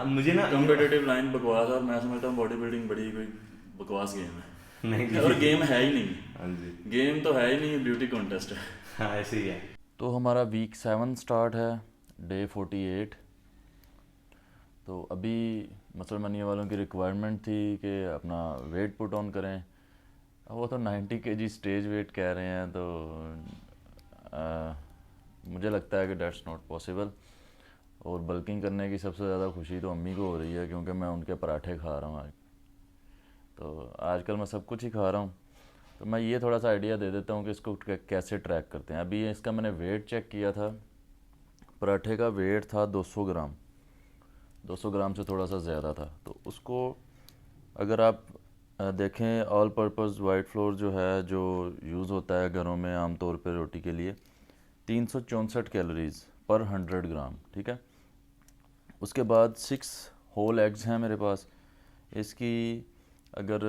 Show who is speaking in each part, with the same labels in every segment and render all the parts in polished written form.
Speaker 1: मुझे ना
Speaker 2: competitive line बकवास है, और मैं समझता हूँ बॉडी बिल्डिंग बड़ी कोई बकवास गेम
Speaker 1: नहीं
Speaker 2: है। और
Speaker 1: जी।
Speaker 2: गेम है ही नहीं,
Speaker 1: हाँ जी।
Speaker 2: गेम तो है ही नहीं, ब्यूटी कॉन्टेस्ट है।
Speaker 1: हाँ ऐसे ही है।
Speaker 2: तो हमारा वीक 7 स्टार्ट है, डे 48। तो अभी मसल मनी वालों की रिक्वायरमेंट थी कि अपना वेट पुट ऑन करें। अब वो तो 90 kg स्टेज वेट कह रहे हैं, तो आ, मुझे लगता है कि डेट्स नॉट पॉसिबल। और बल्किंग करने की सबसे ज़्यादा खुशी तो अम्मी को हो रही है, क्योंकि मैं उनके पराठे खा रहा हूँ आज। तो आजकल मैं सब कुछ ही खा रहा हूँ। तो मैं ये थोड़ा सा आइडिया दे देता हूँ कि इसको कैसे ट्रैक करते हैं। अभी इसका मैंने वेट चेक किया था, पराठे का वेट था 200 ग्राम। 200 ग्राम से थोड़ा सा ज़्यादा था। तो उसको अगर आप देखें, ऑल पर्पज़ वाइट फ्लोर जो है, जो यूज़ होता है घरों में आम तौर पे रोटी के लिए, 364 कैलोरीज़ पर 100 ग्राम, ठीक है। उसके बाद 6 होल एग्स हैं मेरे पास। इसकी अगर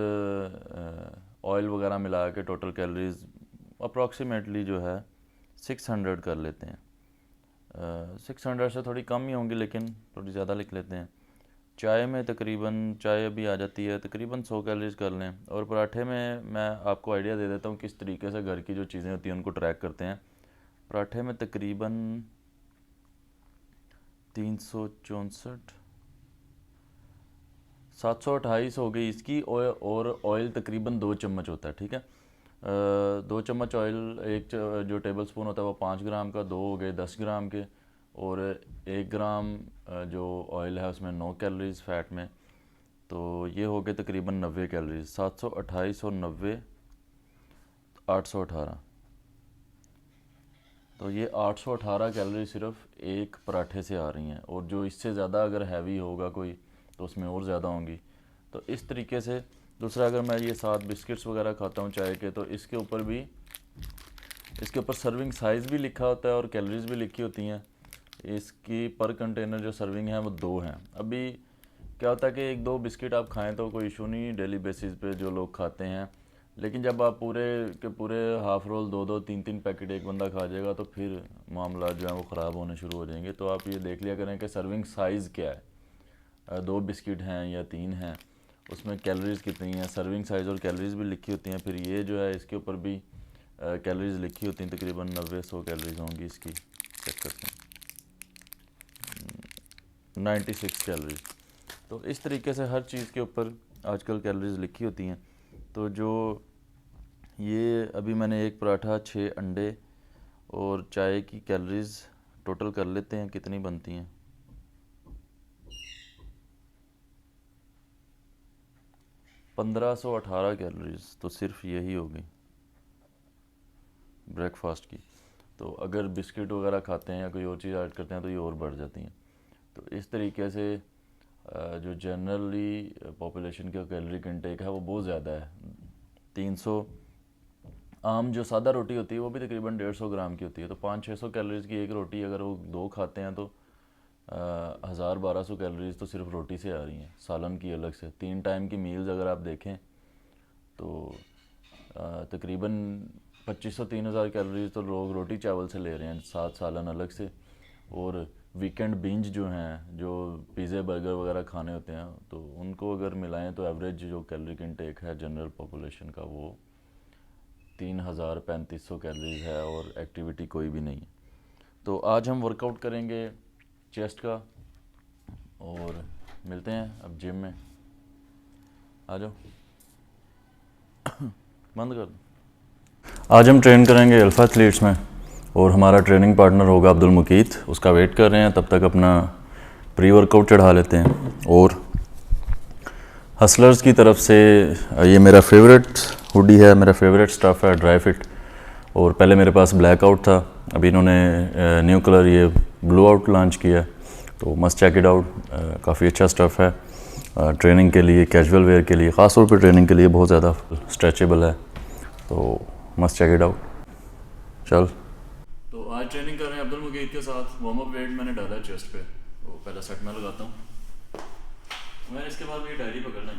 Speaker 2: ऑयल वगैरह मिला के टोटल कैलोरीज अप्रॉक्सीमेटली जो है 600 कर लेते हैं। 600 से थोड़ी कम ही होंगी, लेकिन थोड़ी ज़्यादा लिख लेते हैं। चाय में तकरीबन, चाय अभी आ जाती है, तकरीबन 100 कैलोरीज कर लें। और पराठे में मैं आपको आइडिया दे देता हूँ किस तरीके से घर की जो चीज़ें होती हैं उनको ट्रैक करते हैं। पराठे में तकरीबन 364, 728 हो गई इसकी। और ऑयल तकरीबन 2 चम्मच होता है, ठीक है। 2 चम्मच ऑयल, जो टेबल स्पून होता है वो 5 ग्राम का, 2 हो गए 10 ग्राम के। और 1 ग्राम जो ऑयल है उसमें 9 कैलोरीज फ़ैट में। तो ये हो गए तकरीबन 90 कैलोरीज। 728 और 90, 818। तो ये 818 कैलोरी सिर्फ एक पराठे से आ रही हैं। और जो इससे ज़्यादा अगर हैवी होगा कोई, तो उसमें और ज़्यादा होंगी। तो इस तरीके से। दूसरा, अगर मैं ये साथ बिस्किट्स वगैरह खाता हूँ चाय के, तो इसके ऊपर भी, इसके ऊपर सर्विंग साइज़ भी लिखा होता है और कैलोरीज भी लिखी होती हैं। इसकी पर कंटेनर जो सर्विंग है वो 2 हैं। अभी क्या होता है कि एक दो बिस्किट आप खाएं तो कोई इशू नहीं, डेली बेसिस पे जो लोग खाते हैं। लेकिन जब आप पूरे के पूरे हाफ़ रोल, 2-2, 3-3 पैकेट एक बंदा खा जाएगा, तो फिर मामला जो है वो ख़राब होने शुरू हो जाएंगे। तो आप ये देख लिया करें कि सर्विंग साइज़ क्या है। 2 बिस्किट हैं या 3 हैं, उसमें कैलोरीज़ कितनी हैं, सर्विंग साइज़ और कैलोरीज़ भी लिखी होती हैं। फिर ये जो है इसके ऊपर भी कैलोरीज़ लिखी होती हैं, तकरीबन 90-100 कैलोरीज़ होंगी इसकी। चेक करते हैं, 96 कैलोरीज़। तो इस तरीके से हर चीज़ के ऊपर आजकल कैलोरीज़ लिखी होती हैं। तो जो ये अभी मैंने एक पराठा, 6 अंडे और चाय की कैलोरीज़ टोटल कर लेते हैं कितनी बनती हैं। 1518 कैलोरीज़ तो सिर्फ यही होगी ब्रेकफास्ट की। तो अगर बिस्किट वगैरह खाते हैं या कोई और चीज़ ऐड करते हैं तो ये और बढ़ जाती हैं। तो इस तरीके से जो जनरली पॉपुलेशन का कैलोरी इंटेक है वो बहुत ज़्यादा है। 300, आम जो सादा रोटी होती है वो भी तकरीबन 150 ग्राम की होती है। तो 500-600 कैलोरीज़ की एक रोटी अगर वो 2 खाते हैं, तो 1000-1200 कैलोरीज़ तो सिर्फ रोटी से आ रही हैं, सालन की अलग से। 3 टाइम की मील्स अगर आप देखें तो तकरीबन 2500-3000 कैलोरीज तो लोग रोटी चावल से ले रहे हैं, साथ सालन अलग से। और वीकेंड बिंज जो हैं, जो पिज़्ज़े बर्गर वगैरह खाने होते हैं, तो उनको अगर मिलाएं तो एवरेज जो कैलोरी इंटेक है जनरल पॉपुलेशन का वो 3000-3500 कैलोरीज है, और एक्टिविटी कोई भी नहीं है। तो आज हम वर्कआउट करेंगे चेस्ट का, और मिलते हैं अब जिम में। आ जाओ, बंद कर दो। आज हम ट्रेन करेंगे अल्फ़ा एथलीट्स में, और हमारा ट्रेनिंग पार्टनर होगा अब्दुल मुकीत। उसका वेट कर रहे हैं, तब तक अपना प्री वर्कआउट चढ़ा लेते हैं। और हसलर्स की तरफ से ये मेरा फेवरेट हुडी है, मेरा फेवरेट स्टफ़ है, ड्राई फिट। और पहले मेरे पास ब्लैक आउट था, अभी इन्होंने न्यू कलर ये ब्लू आउट लॉन्च किया। तो मस्ट चेक इट आउट, काफ़ी अच्छा स्टफ़ है ट्रेनिंग के लिए, कैजुअल वेयर के लिए, ख़ास तौर पर ट्रेनिंग के लिए बहुत ज़्यादा स्ट्रेचेबल है। तो मस्ट चेक इट आउट। चल, तो आज ट्रेनिंग कर रहे हैं अब्दुल मुकीत के साथ। वार्म अप वेट मैंने डाला है चेस्ट पे, तो पहला सेट मैं लगाता हूँ। मैंने इसके बाद मेरी डायरी पकड़ना है।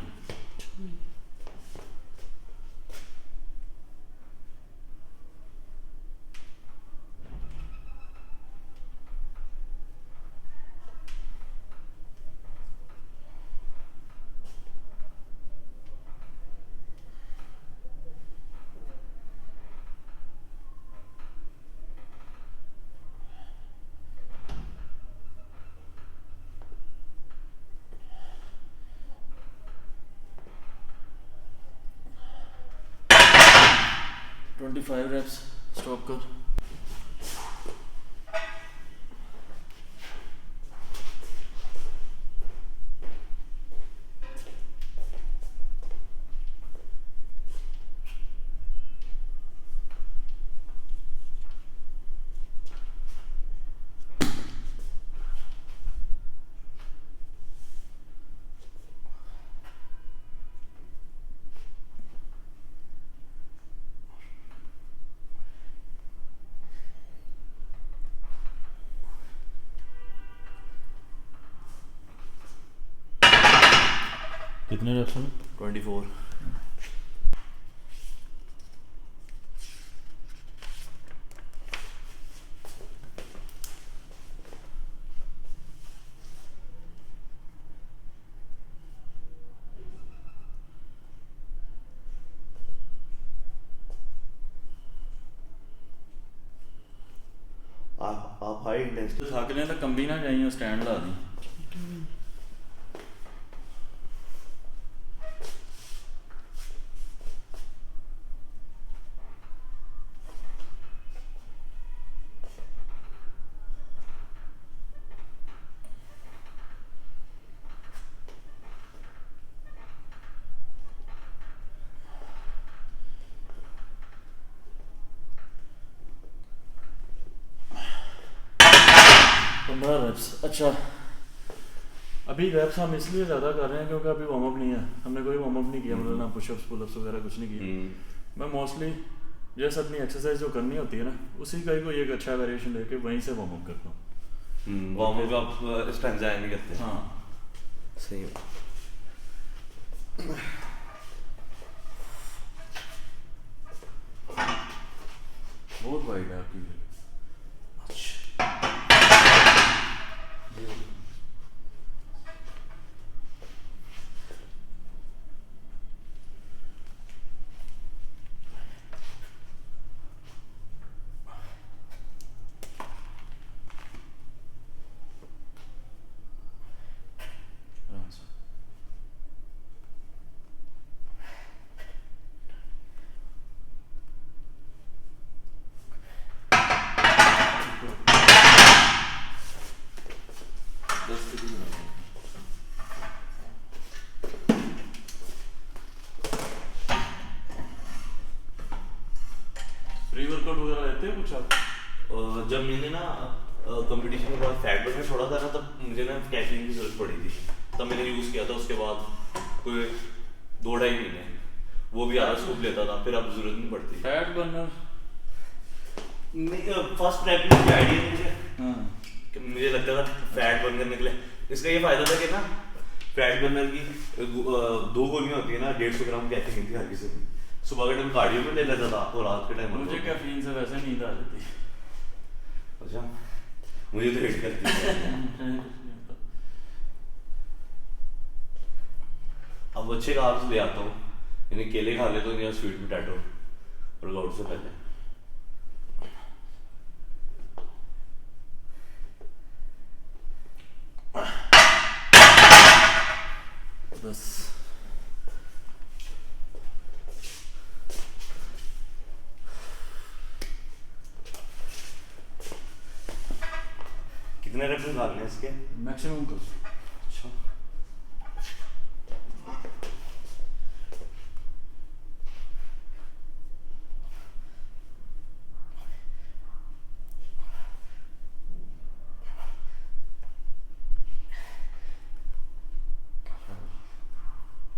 Speaker 2: 25 reps. स्टॉप कर. कितने रेप्स हैं?
Speaker 1: 24. आप हाई इंटेंसिटी
Speaker 2: थक लें तो कंबी ना जाइए, स्टैंड ला दी. रेप्स. अच्छा, अभी रेप्स हम इसलिए ज़्यादा कर रहे हैं क्योंकि अभी वार्म अप नहीं है. हमने कोई वार्म अप नहीं किया, मतलब ना पुशअप्स पुलअप्स वगैरह कुछ नहीं किया. मैं मोस्टली जैसे अपनी एक्सरसाइज जो करनी होती है ना, उसी का ही कोई एक अच्छा वेरिएशन लेके वहीं से वार्म अप करता हूँ.
Speaker 1: वार्म अप आप इस टाइम जाया नहीं करते?
Speaker 2: हाँ,
Speaker 1: सही.
Speaker 2: बहुत वाइड है आपकी. प्री वर्कआउट वगैरह लेते हैं कुछ आप?
Speaker 1: जब मैंने ना कंपटीशन के बाद फैट बर्नर छोड़ा था ना, तब मुझे ना कैफीन की जरूरत पड़ी थी. तब मैंने यूज़ किया था. उसके बाद कोई 2-2.5 महीने वो भी आधा स्कूप लेता था. फिर अब जरूरत नहीं पड़ती.
Speaker 2: फैट बर्नर
Speaker 1: फर्स्ट प्रेप में आइडिया मुझे कि मुझे लगता था फैट बर्न करने के लिए. इसका ये फायदा था कि ना फैट बर्नर की 2 गोलियां होती है ना, 150 ग्राम कैफीन थी हर किसी में. सुबह के टाइम कार्डियो में ले लेता था और रात के टाइम
Speaker 2: मुझे कैफीन से वैसे नींद आ जाती.
Speaker 1: अच्छा, मुझे तो हिट करती है. अब अच्छे कार्ब्स ले आता हूँ, यानी केले खा लेता हूँ या स्वीट पोटैटो वर्कआउट से पहले.
Speaker 2: बस
Speaker 1: कितने रेप्स निकालने हैं इसके?
Speaker 2: मैक्सिमम कर.
Speaker 1: अच्छा,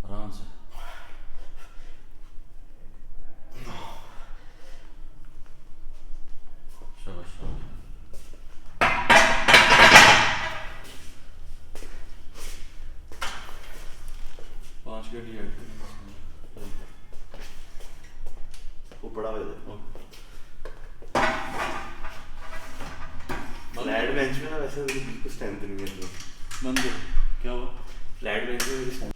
Speaker 2: आराम से. शाबाश शाबाश. पाँच के डी ऐड
Speaker 1: वो बड़ा हो जाता है. फ्लैट बेंच में ना वैसे बिल्कुल स्ट्रेंथ नहीं है.
Speaker 2: बंद कर. क्या हुआ?
Speaker 1: फ्लैट बेंच में भी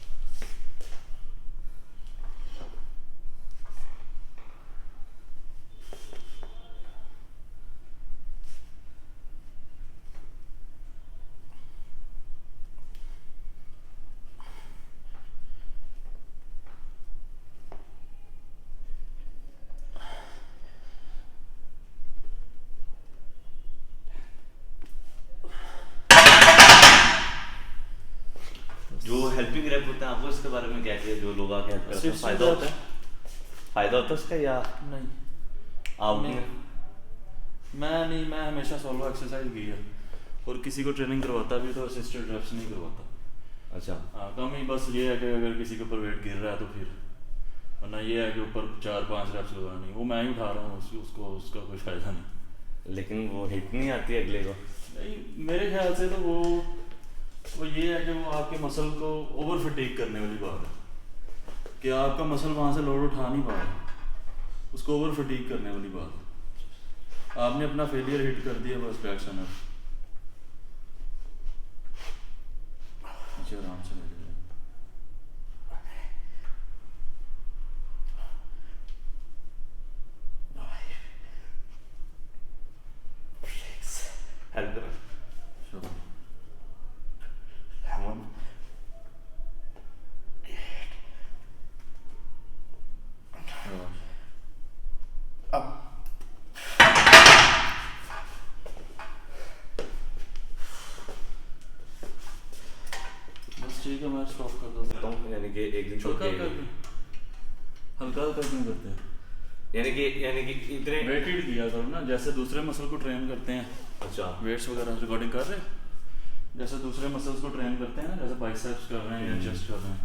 Speaker 1: जो हेल्पिंग रैप होते हैं आपको इसके बारे में क्या चाहिए, जो लोग आके हेल्प करते हैं,
Speaker 2: Assistant
Speaker 1: फायदा होता
Speaker 2: reps?
Speaker 1: है? फायदा होता है इसका या
Speaker 2: नहीं
Speaker 1: आपने?
Speaker 2: मैं हमेशा सोलो एक्सरसाइज की है, और किसी को ट्रेनिंग करवाता भी तो असिस्टेड रेप्स नहीं करवाता।
Speaker 1: अच्छा
Speaker 2: हाँ, कम ही बस ये है कि अगर किसी के ऊपर वेट गिर रहा है तो फिर, वरना ये है कि ऊपर 4-5 रेप्स लगानी, वो मैं ही उठा रहा हूँ, उसको उसका कोई फ़ायदा नहीं।
Speaker 1: लेकिन वो हिट नहीं आती अगले को।
Speaker 2: नहीं, मेरे ख्याल से तो वो ये है कि वो आपके मसल को ओवर फटीक करने वाली बात है, कि आपका मसल वहाँ से लोड उठा नहीं पा रहा, उसको ओवर फटीक करने वाली बात है। आपने अपना फेलियर हिट कर दिया, बस बैक सनर नीचे आराम से लेके जाओ।
Speaker 1: हेल्प करो
Speaker 2: चलो।
Speaker 1: हेमन। अब
Speaker 2: बस ठीक है, मैं स्टॉप कर दो।
Speaker 1: करता हूँ, यानी कि एक दिन छोड़
Speaker 2: हल्का
Speaker 1: के,
Speaker 2: हल्का हल्का क्यों करते हैं?
Speaker 1: यानी कि इतने
Speaker 2: वेटेड किया करो ना, जैसे दूसरे मसल को ट्रेन करते हैं।
Speaker 1: अच्छा
Speaker 2: वेट्स वगैरह रिकॉर्डिंग कर रहे हैं, जैसे दूसरे मसल्स को ट्रेन करते हैं ना, जैसे बाइसेप्स कर रहे हैं या चेस्ट कर रहे हैं,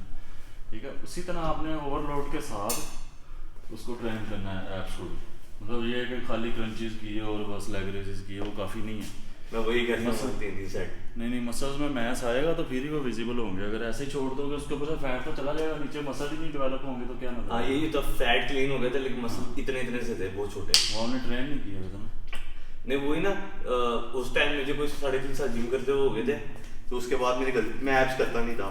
Speaker 2: ठीक है, उसी तरह आपने ओवरलोड के साथ उसको ट्रेन करना है एब्स को भी। मतलब ये है कि खाली क्रंचेस किए और बस लेग रेजेस किए, वो काफ़ी नहीं है।
Speaker 1: मैं वही कहता
Speaker 2: मसल-
Speaker 1: हूँ 3 सेट।
Speaker 2: नहीं, मसल्स में मैस आएगा तो फिर ही वो विजिबल होंगे। अगर ऐसे ही छोड़ दोगे उसके ऊपर से फैट तो चला जाएगा, नीचे मसल ही नहीं डेवलप होंगे तो क्या
Speaker 1: हाँ
Speaker 2: मतलब?
Speaker 1: यही तो, फैट क्लीन हो गए थे लेकिन मसल इतने से थे, बहुत छोटे।
Speaker 2: वो आपने ट्रेन नहीं किया था ना।
Speaker 1: नहीं वही ना, उस टाइम मुझे कोई 3.5 साल जिम करते हुए हो गए थे, तो उसके बाद मेरी गलती, मैं एब्स करता नहीं था,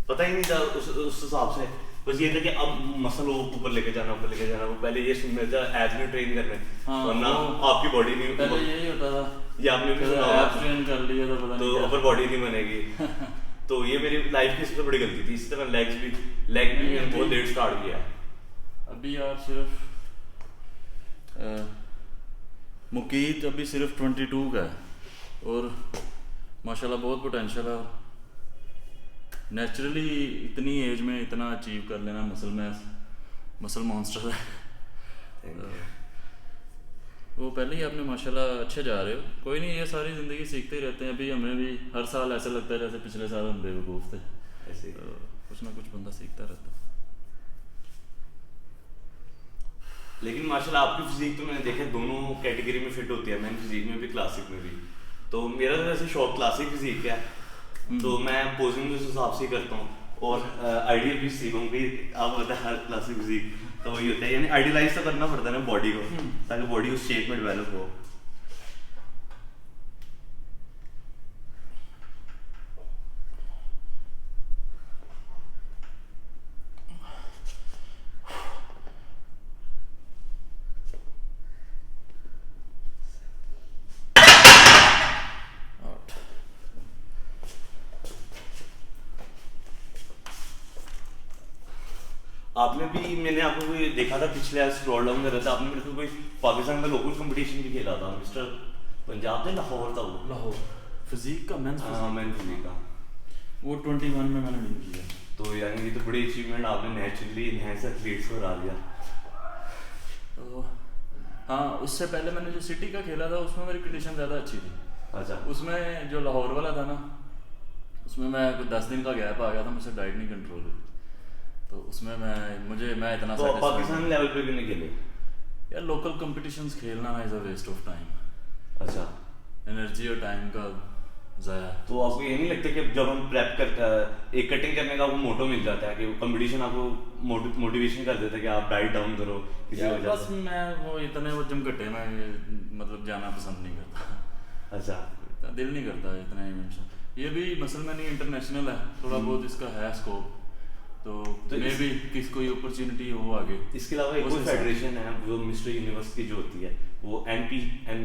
Speaker 1: पता ही नहीं था उस हिसाब से। बस ये था कि अब मसल ऊपर लेके जाना, ऊपर लेके जाना। वो पहले ये सुनने था एब्स में ट्रेन करने,
Speaker 2: हाँ,
Speaker 1: वरना
Speaker 2: वो-
Speaker 1: आपकी बॉडी नहीं,
Speaker 2: पहले यही होता था,
Speaker 1: ये आपने भी सुना होगा,
Speaker 2: एब्स ट्रेन कर लिया तो पता
Speaker 1: तो
Speaker 2: नहीं
Speaker 1: अपर बॉडी नहीं बनेगी। तो ये मेरी लाइफ की सबसे बड़ी गलती थी। इसी तरह लेग भी मैंने बहुत लेट स्टार्ट किया।
Speaker 2: अभी आप सिर्फ मुकीत अभी सिर्फ 22 का है और माशाल्लाह बहुत पोटेंशियल है। नेचुरली इतनी एज में इतना अचीव कर लेना, मसल मॉन्स्टर है। वो पहले ही आपने माशाल्लाह अच्छे जा रहे हो। कोई नहीं, ये सारी ज़िंदगी सीखते ही रहते हैं। अभी हमें भी हर साल ऐसा लगता है जैसे पिछले साल हम बेवकूफ़ थे,
Speaker 1: ऐसे
Speaker 2: तो कुछ ना कुछ बंदा सीखता रहता है।
Speaker 1: लेकिन माशाल्लाह आपकी फिजिक तो मैंने देखा दोनों कैटेगरी में फिट होती है, मैंने फिजिक में भी क्लासिक में भी। तो मेरा तो वैसे शौक क्लासिक फिजिक है, तो मैं पोजिंग उस हिसाब से ही करता हूँ और आइडियल भी सीखूँ भी। आप बताए हर क्लासिक फिजिक तो वही होता है, यानी आइडियलाइज तो करना पड़ता है ना बॉडी को, ताकि बॉडी उस शेप में डेवलप हो। आपने भी, मैंने आपको कोई देखा था पिछले स्क्रॉल डाउन कर रहा था, आपने मेरे को कोई पाकिस्तान का लोकल कंपटीशन भी खेला था, मिस्टर पंजाब थे, लाहौर था वो।
Speaker 2: लाहौर फिजिक का मेंस
Speaker 1: हाँ मैंने फिजिक का,
Speaker 2: वो 21 में मैंने विन किया।
Speaker 1: तो यानी ये तो बड़ी अचीवमेंट, आपने नेचुरली इनहैंस एथलीट्स को हरा दिया।
Speaker 2: तो हाँ, उससे पहले मैंने जो सिटी का खेला था उसमें मेरी कंडीशन ज़्यादा अच्छी थी।
Speaker 1: अच्छा,
Speaker 2: उसमें जो लाहौर वाला था ना, उसमें मैं 10 दिन का गैप आ गया था, मुझसे डाइट नहीं कंट्रोल हुई, तो उसमें मैं इतना
Speaker 1: तो आप पाकिस्तान लेवल पे भी नहीं खेले?
Speaker 2: यार लोकल कंपटीशंस खेलना is a waste of time.
Speaker 1: अच्छा,
Speaker 2: एनर्जी और टाइम का ज़ाया।
Speaker 1: तो आपको ये नहीं लगता कि जब हम प्रेप करते हैं, एक कटिंग करने का आपको मोटो मिल जाता है कि कंपटीशन आपको मोटिवेशन कर देता है कि आप डाइट डाउन करो किसी
Speaker 2: यार
Speaker 1: वजह
Speaker 2: बस
Speaker 1: से?
Speaker 2: मैं वो इतने वो जमघटे में मतलब जाना पसंद नहीं करता।
Speaker 1: अच्छा,
Speaker 2: इतना दिल नहीं करता इतना इवेंट्स। ये भी मसल में नहीं इंटरनेशनल है, थोड़ा बहुत इसका है स्कोप, तो मे भी किस कोई अपॉर्चुनिटी हो आगे।
Speaker 1: इसके अलावा एक
Speaker 2: उस
Speaker 1: और
Speaker 2: हिसाब-
Speaker 1: फेडरेशन है जो मिस्टर यूनिवर्स की जो होती है, वो INB है,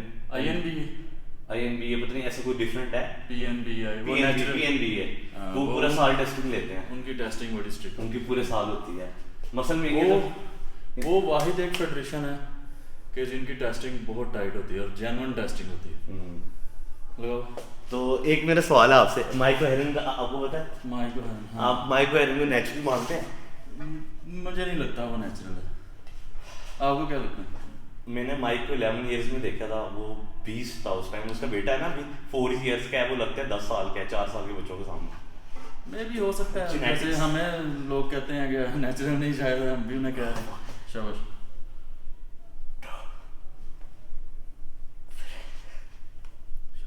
Speaker 1: पता नहीं ऐसा कोई डिफरेंट है।
Speaker 2: PNBI वो नेचुरल
Speaker 1: PNB है,
Speaker 2: हाँ,
Speaker 1: वो
Speaker 2: वो
Speaker 1: पूरा साल टेस्टिंग लेते हैं,
Speaker 2: उनकी टेस्टिंग बड़ी स्ट्रिक्ट।
Speaker 1: उनकी पूरे साल होती है। मसल में ये
Speaker 2: वो वाहिद एक फेडरेशन है कि जिनकी टेस्टिंग बहुत टाइट होती है और जेन्युइन टेस्टिंग होती है। मतलब
Speaker 1: तो एक मेरा सवाल है आपसे, माइको हेरन का आपको पता है?
Speaker 2: माइक को हाँ।
Speaker 1: आप माइको हेरन को नेचुरल मानते हैं?
Speaker 2: मुझे नहीं लगता वो नेचुरल है। आपको क्या लगता है?
Speaker 1: मैंने माइक को 11 ईयर्स में देखा था, वो 20 था उस टाइम। उसका बेटा है ना अभी 4 ईयर्स का है, वो लगता है 10 साल का है, 4 साल के बच्चों के सामने।
Speaker 2: मे भी हो सकता है।
Speaker 1: Genetics।
Speaker 2: जैसे हमें लोग कहते हैं कि नेचुरल नहीं, शायद हम भी उन्हें कह रहे हैं। शाबाश।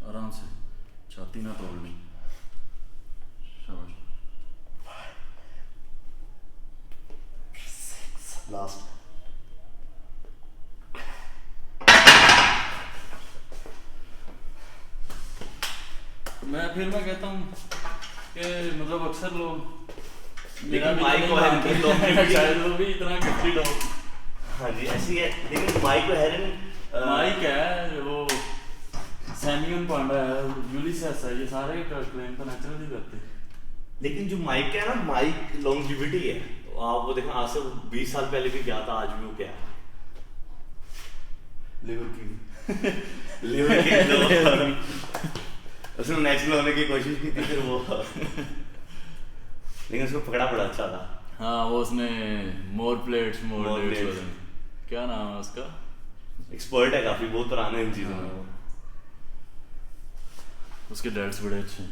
Speaker 2: आराम से, छाती ना तोड़ ली। शाबाश।
Speaker 1: लास्ट।
Speaker 2: मैं कहता हूँ कि मतलब अक्सर लोग
Speaker 1: लेकिन माइक को हेरन की
Speaker 2: शायद वो भी इतना गिफ्टेड हो।
Speaker 1: हाँ जी ऐसी है, लेकिन माइको हेरन
Speaker 2: माइक है वो, सैम्यूल पांडा है, यूलिसेस है, ये सारे क्लेम तो नेचुरल ही करते हैं।
Speaker 1: लेकिन जो माइक है ना, माइक लॉन्जिविटी है। आप वो देखो, आज से 20 साल पहले भी क्या था, आज भी वो क्या है। लिवर की लिवर की उसने नेचुरल होने की कोशिश की थी, फिर वो लेकिन उसको पकड़ा बड़ा अच्छा था।
Speaker 2: हाँ वो उसने मोर प्लेट्स
Speaker 1: More plates।
Speaker 2: क्या नाम है उसका?
Speaker 1: एक्सपर्ट है काफी, बहुत पुराना इन चीजों में वो।
Speaker 2: उसके डैड्स बड़े अच्छे हैं,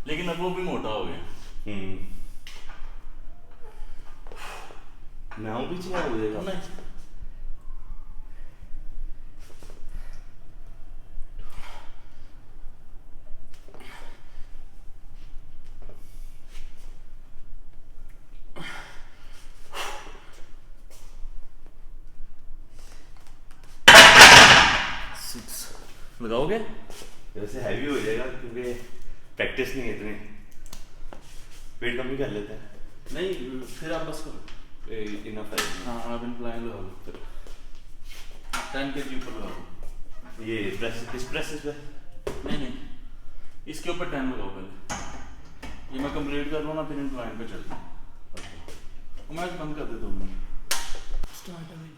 Speaker 2: लेकिन अब वो भी मोटा हो गया।
Speaker 1: मैं हूँ पीछे क्या हो जाएगा।
Speaker 2: नहीं, लगाओगे?
Speaker 1: वैसे हैवी हो जाएगा क्योंकि प्रैक्टिस नहीं है इतनी। वेट कम ही कर लेते हैं।
Speaker 2: नहीं, फिर आप बस करो।
Speaker 1: इनफ है।
Speaker 2: हाँ आप इंक्लाइन लगा लो, फिर 10 के ऊपर लगा लो।
Speaker 1: ये प्रेस, इस प्रेस पे
Speaker 2: नहीं, इसके ऊपर 10 लगाओ पहले। ये मैं कंप्लीट कर लूँ ना, फिर इंक्लाइन पे चलते हैं। मैं बंद कर देता हूँ। स्टार्ट अभी।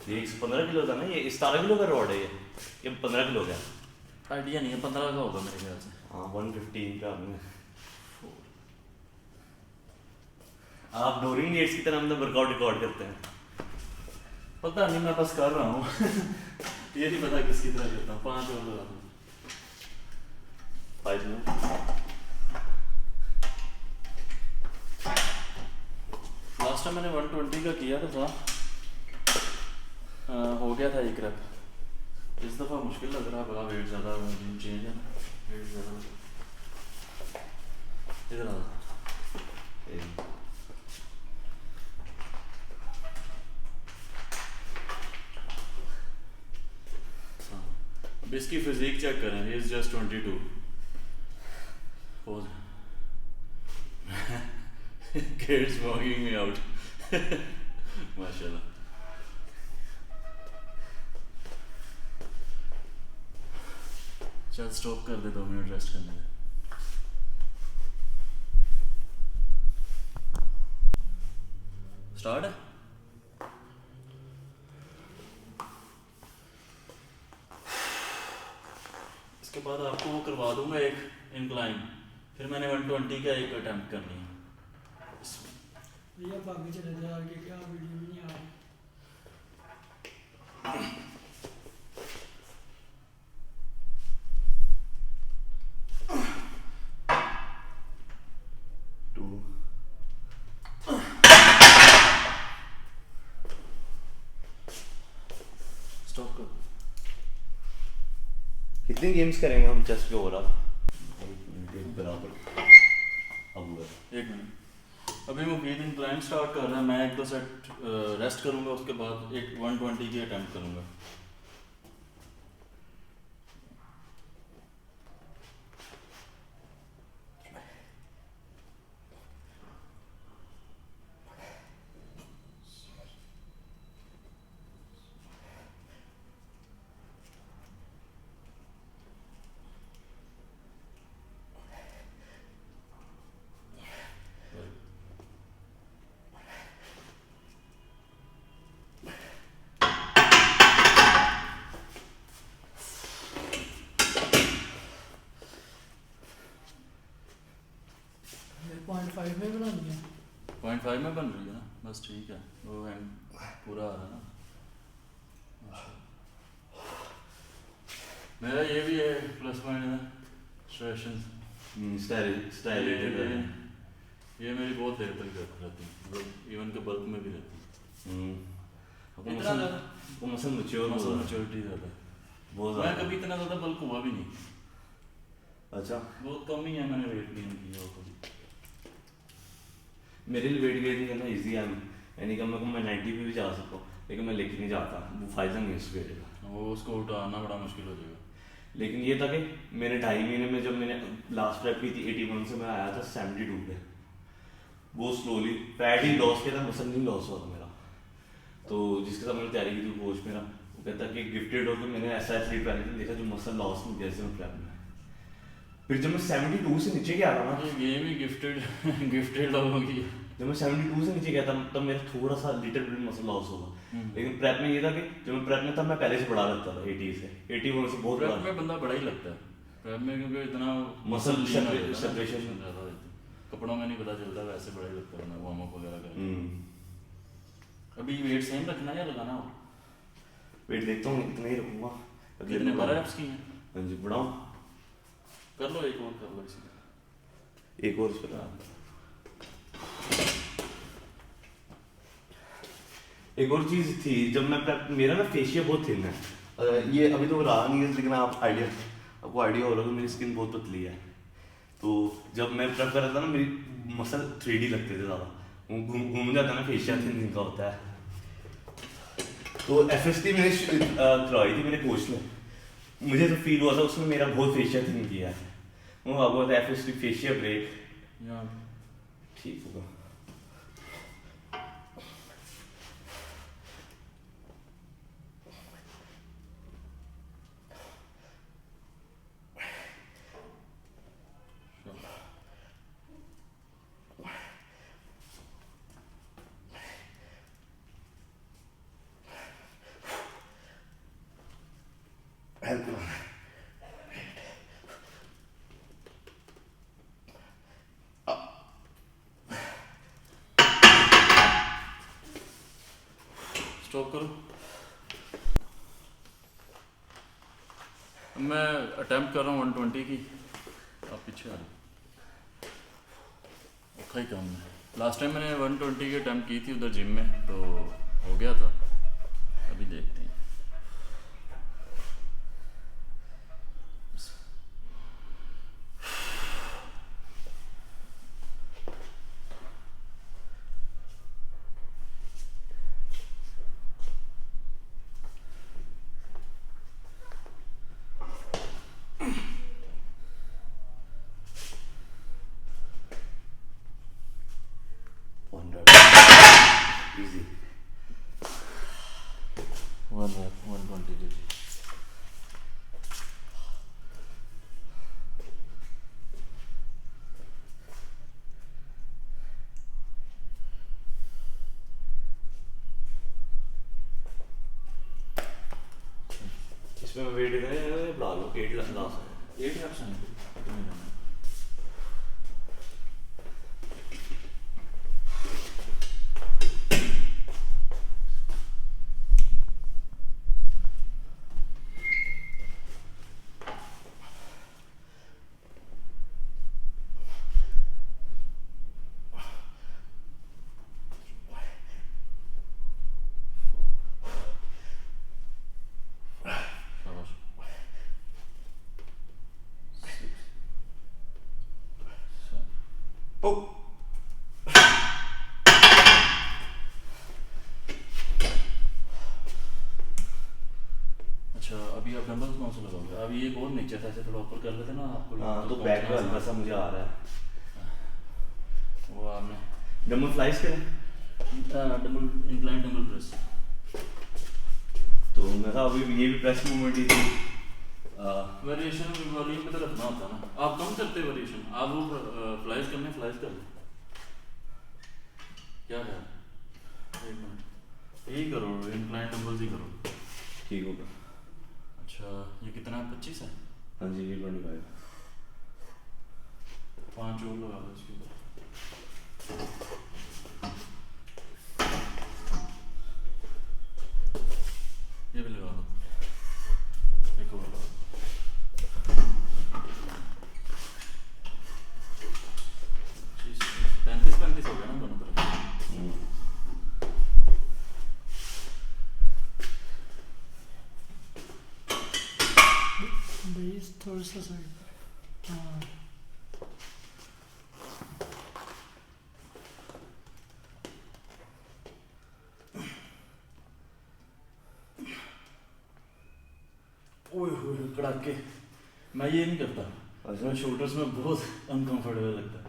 Speaker 1: ये 115 किलो था ना, ये 17 किलो का रॉड है ये 15 किलो का है।
Speaker 2: आइडिया नहीं है, 15 का होगा मेरे ख्याल से।
Speaker 1: हाँ 115 का हमने। आप डोरिंग गेट्स की तरह मतलब वर्कआउट रिकॉर्ड करते हैं?
Speaker 2: पता नहीं, मैं बस कर रहा हूँ। ये नहीं पता किसकी तरह करता हूँ। 5 और लगा दूँ।
Speaker 1: 5 मिनट।
Speaker 2: लास्ट टाइम मैंने 120 का किया था। हो गया था एक रैप। इस दफ़ा मुश्किल लग रहा है, बड़ा वेट ज़्यादा चेंज है ना, वेट ज़्यादा। इधर आ। अब इसकी फिजिक चेक करें। He is just 22। Kids walking me out। माशाल्लाह। चल स्टॉप कर दे, 2 मिनट रेस्ट करने दे। स्टार्ट है। इसके बाद आपको वो करवा दूंगा एक इंक्लाइन, फिर मैंने 120 का एक अटेम्प्ट करनी है।
Speaker 3: भैया भाभी चले जाए आगे, क्या वीडियो भी नहीं आ रही।
Speaker 2: स्टॉप कर।
Speaker 1: कितने गेम्स करेंगे हम चेस पे ओवरऑल? बराबर अब हुआ।
Speaker 2: 1 मिनट। अभी मुफीद इंक्लाइन स्टार्ट कर रहा है, मैं 1-2 सेट रेस्ट करूंगा, उसके बाद एक 120 की अटेम्प्ट करूंगा। बस ठीक है, वो एंड पूरा आ रहा है ना। मेरा ये भी है प्लस पॉइंट है स्ट्रेशन।
Speaker 1: स्टाइल
Speaker 2: ये मेरी बहुत देर तक रहती है, मतलब इवन के बल्क में भी रहती है। इतना ज़्यादा
Speaker 1: वो मसल
Speaker 2: मैच्योरिटी ज़्यादा है,
Speaker 1: बहुत
Speaker 2: मैं
Speaker 1: ज़्यादा।
Speaker 2: कभी इतना ज़्यादा बल्क हुआ भी नहीं।
Speaker 1: अच्छा,
Speaker 2: बहुत कम ही है मैंने वेट गेन किया हो कभी।
Speaker 1: मेरे लिए वेट गेन करना ईजी है, यानी कम से कम मैं 90 पे भी जा सकता हूँ, लेकिन मैं लेके नहीं जाता, वो फायदा नहीं है उस वेट का।
Speaker 2: वो उसको उठाना बड़ा मुश्किल हो जाएगा।
Speaker 1: लेकिन ये था कि मैंने 2.5 महीने में, जब मैंने लास्ट रैप की थी 81 से, मैं आया था 72 पे। वो स्लोली फैट ही लॉस किया था, मसल नहीं लॉस हुआ था मेरा। तो जिसके साथ मैंने तैयारी की थी कोच मेरा, वो कहता कि गिफ्टेड हो कि मैंने ऐसा एथलीट पहले देखा जो मसल लॉस नहीं किया जैसे मैं प्रैप में। फिर जब मैं 72 से नीचे गया था ना,
Speaker 2: ये भी गिफ्टेड लोगों की।
Speaker 1: जब मैं 72 से नीचे गया था तब मेरा थोड़ा सा लिटिल बिट मसल लॉस होगा। लेकिन प्रेप में ये था कि जब मैं प्रेप में था मैं पहले से बड़ा लगता था 80 से 81 से बहुत
Speaker 2: प्रेप
Speaker 1: बड़ा।
Speaker 2: में बंदा बड़ा ही लगता है प्रेप में, क्योंकि इतना
Speaker 1: मसल
Speaker 2: lean हो जाता है ना,
Speaker 1: सेपरेशन
Speaker 2: ज़्यादा होती है। कपड़ों में नहीं पता चलता, वैसे बड़ा ही लगता है ना वार्म अप वगैरह करके। अभी वेट सेम रखना है या लगाना हो?
Speaker 1: वेट देखता हूँ इतना ही रखूंगा।
Speaker 2: कितने 12 reps की हैं?
Speaker 1: हाँ जी, बढ़ाऊँ?
Speaker 2: कर लो, एक और कर लो इसी।
Speaker 1: एक और उस पर एक और चीज़ थी, जब मैं मेरा ना फेशियल बहुत थिन है। ये अभी तो रहा नहीं है, लेकिन आपको आइडिया हो रहा है मेरी स्किन बहुत पतली है। तो जब मैं प्रेप कर रहा था ना, मेरी मसल 3D लगते थे ज़्यादा, घूम जाता ना, फेशियल थिन का होता है। तो FST मैंने करवाई थी मेरे कोच ने, मुझे तो फील हुआ था उसमें मेरा बहुत फेशियल थिन किया है। वो आपको पता है FST फेशियल ब्रेक ठीक होगा। हेल्प
Speaker 2: स्टॉप करो। मैं अटेम्प्ट कर रहा हूँ 120 की, आप पीछे आ जाओ। औखा ही काम है। लास्ट टाइम मैंने 120 की अटेम्प्ट की थी उधर जिम में, तो हो गया था। अभी देखते हैं।
Speaker 1: इजी
Speaker 2: 120 की।
Speaker 1: इसमें मैं वेट इतना बढ़ा लो 8 लाख
Speaker 2: 8 reps हैं।
Speaker 1: ओ
Speaker 2: अच्छा, अभी आप डंबल्स कौन से लगाओगे? अभी ये बहुत नीचे था, ऐसे थोड़ा ऊपर कर लेते ना आपको।
Speaker 1: हाँ, तो बैक में हल्का सा मुझे आ रहा है।
Speaker 2: वो आपने
Speaker 1: डंबल फ्लाइज करें
Speaker 2: डबल इंक्लाइन डबल प्रेस।
Speaker 1: तो मैं था अभी ये भी प्रेस मूवमेंट ही थी।
Speaker 2: वेरिएशन वॉल्यूम पे तो रखना होता है ना। आप कम करते हैं वेरिएशन, आप वो फ्लाइज करने फ्लाइज कर लें। क्या है, एक मिनट, यही करो, इंक्लाइन डंबल्स ही करो।
Speaker 1: ठीक होगा।
Speaker 2: अच्छा, ये कितना है? 25 है।
Speaker 1: हाँ जी, ये 25।
Speaker 2: 5 और लगा लो इसके ऊपर।
Speaker 3: भाई थोड़ा सा साइड। हाँ
Speaker 2: ओए होए कड़ाके। मैं ये नहीं करता, मैं शोल्डर्स में बहुत अनकंफर्टेबल लगता है।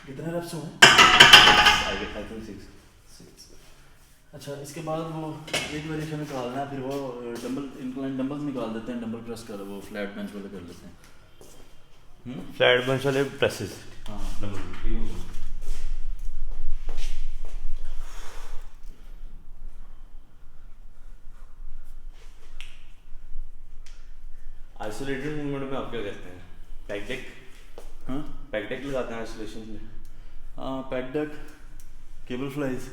Speaker 2: कितने रेप्स हुए?
Speaker 1: I think 6.
Speaker 2: अच्छा, इसके बाद वो एक वेरिएशन निकालना है, फिर वो डंबल इंक्लाइन डंबल्स निकाल देते हैं, डंबल प्रेस कर वो फ्लैट बेंच वाले कर लेते हैं।
Speaker 1: फ्लैट बेंच वाले प्रेसेस।
Speaker 2: हाँ
Speaker 1: आइसोलेटेड मूवमेंट में आप क्या कहते हैं? Pack deck?
Speaker 2: हाँ
Speaker 1: पैक डेक लगाते हैं आइसोलेशन में?
Speaker 2: हाँ, पैक डेक, केबल फ्लाइज,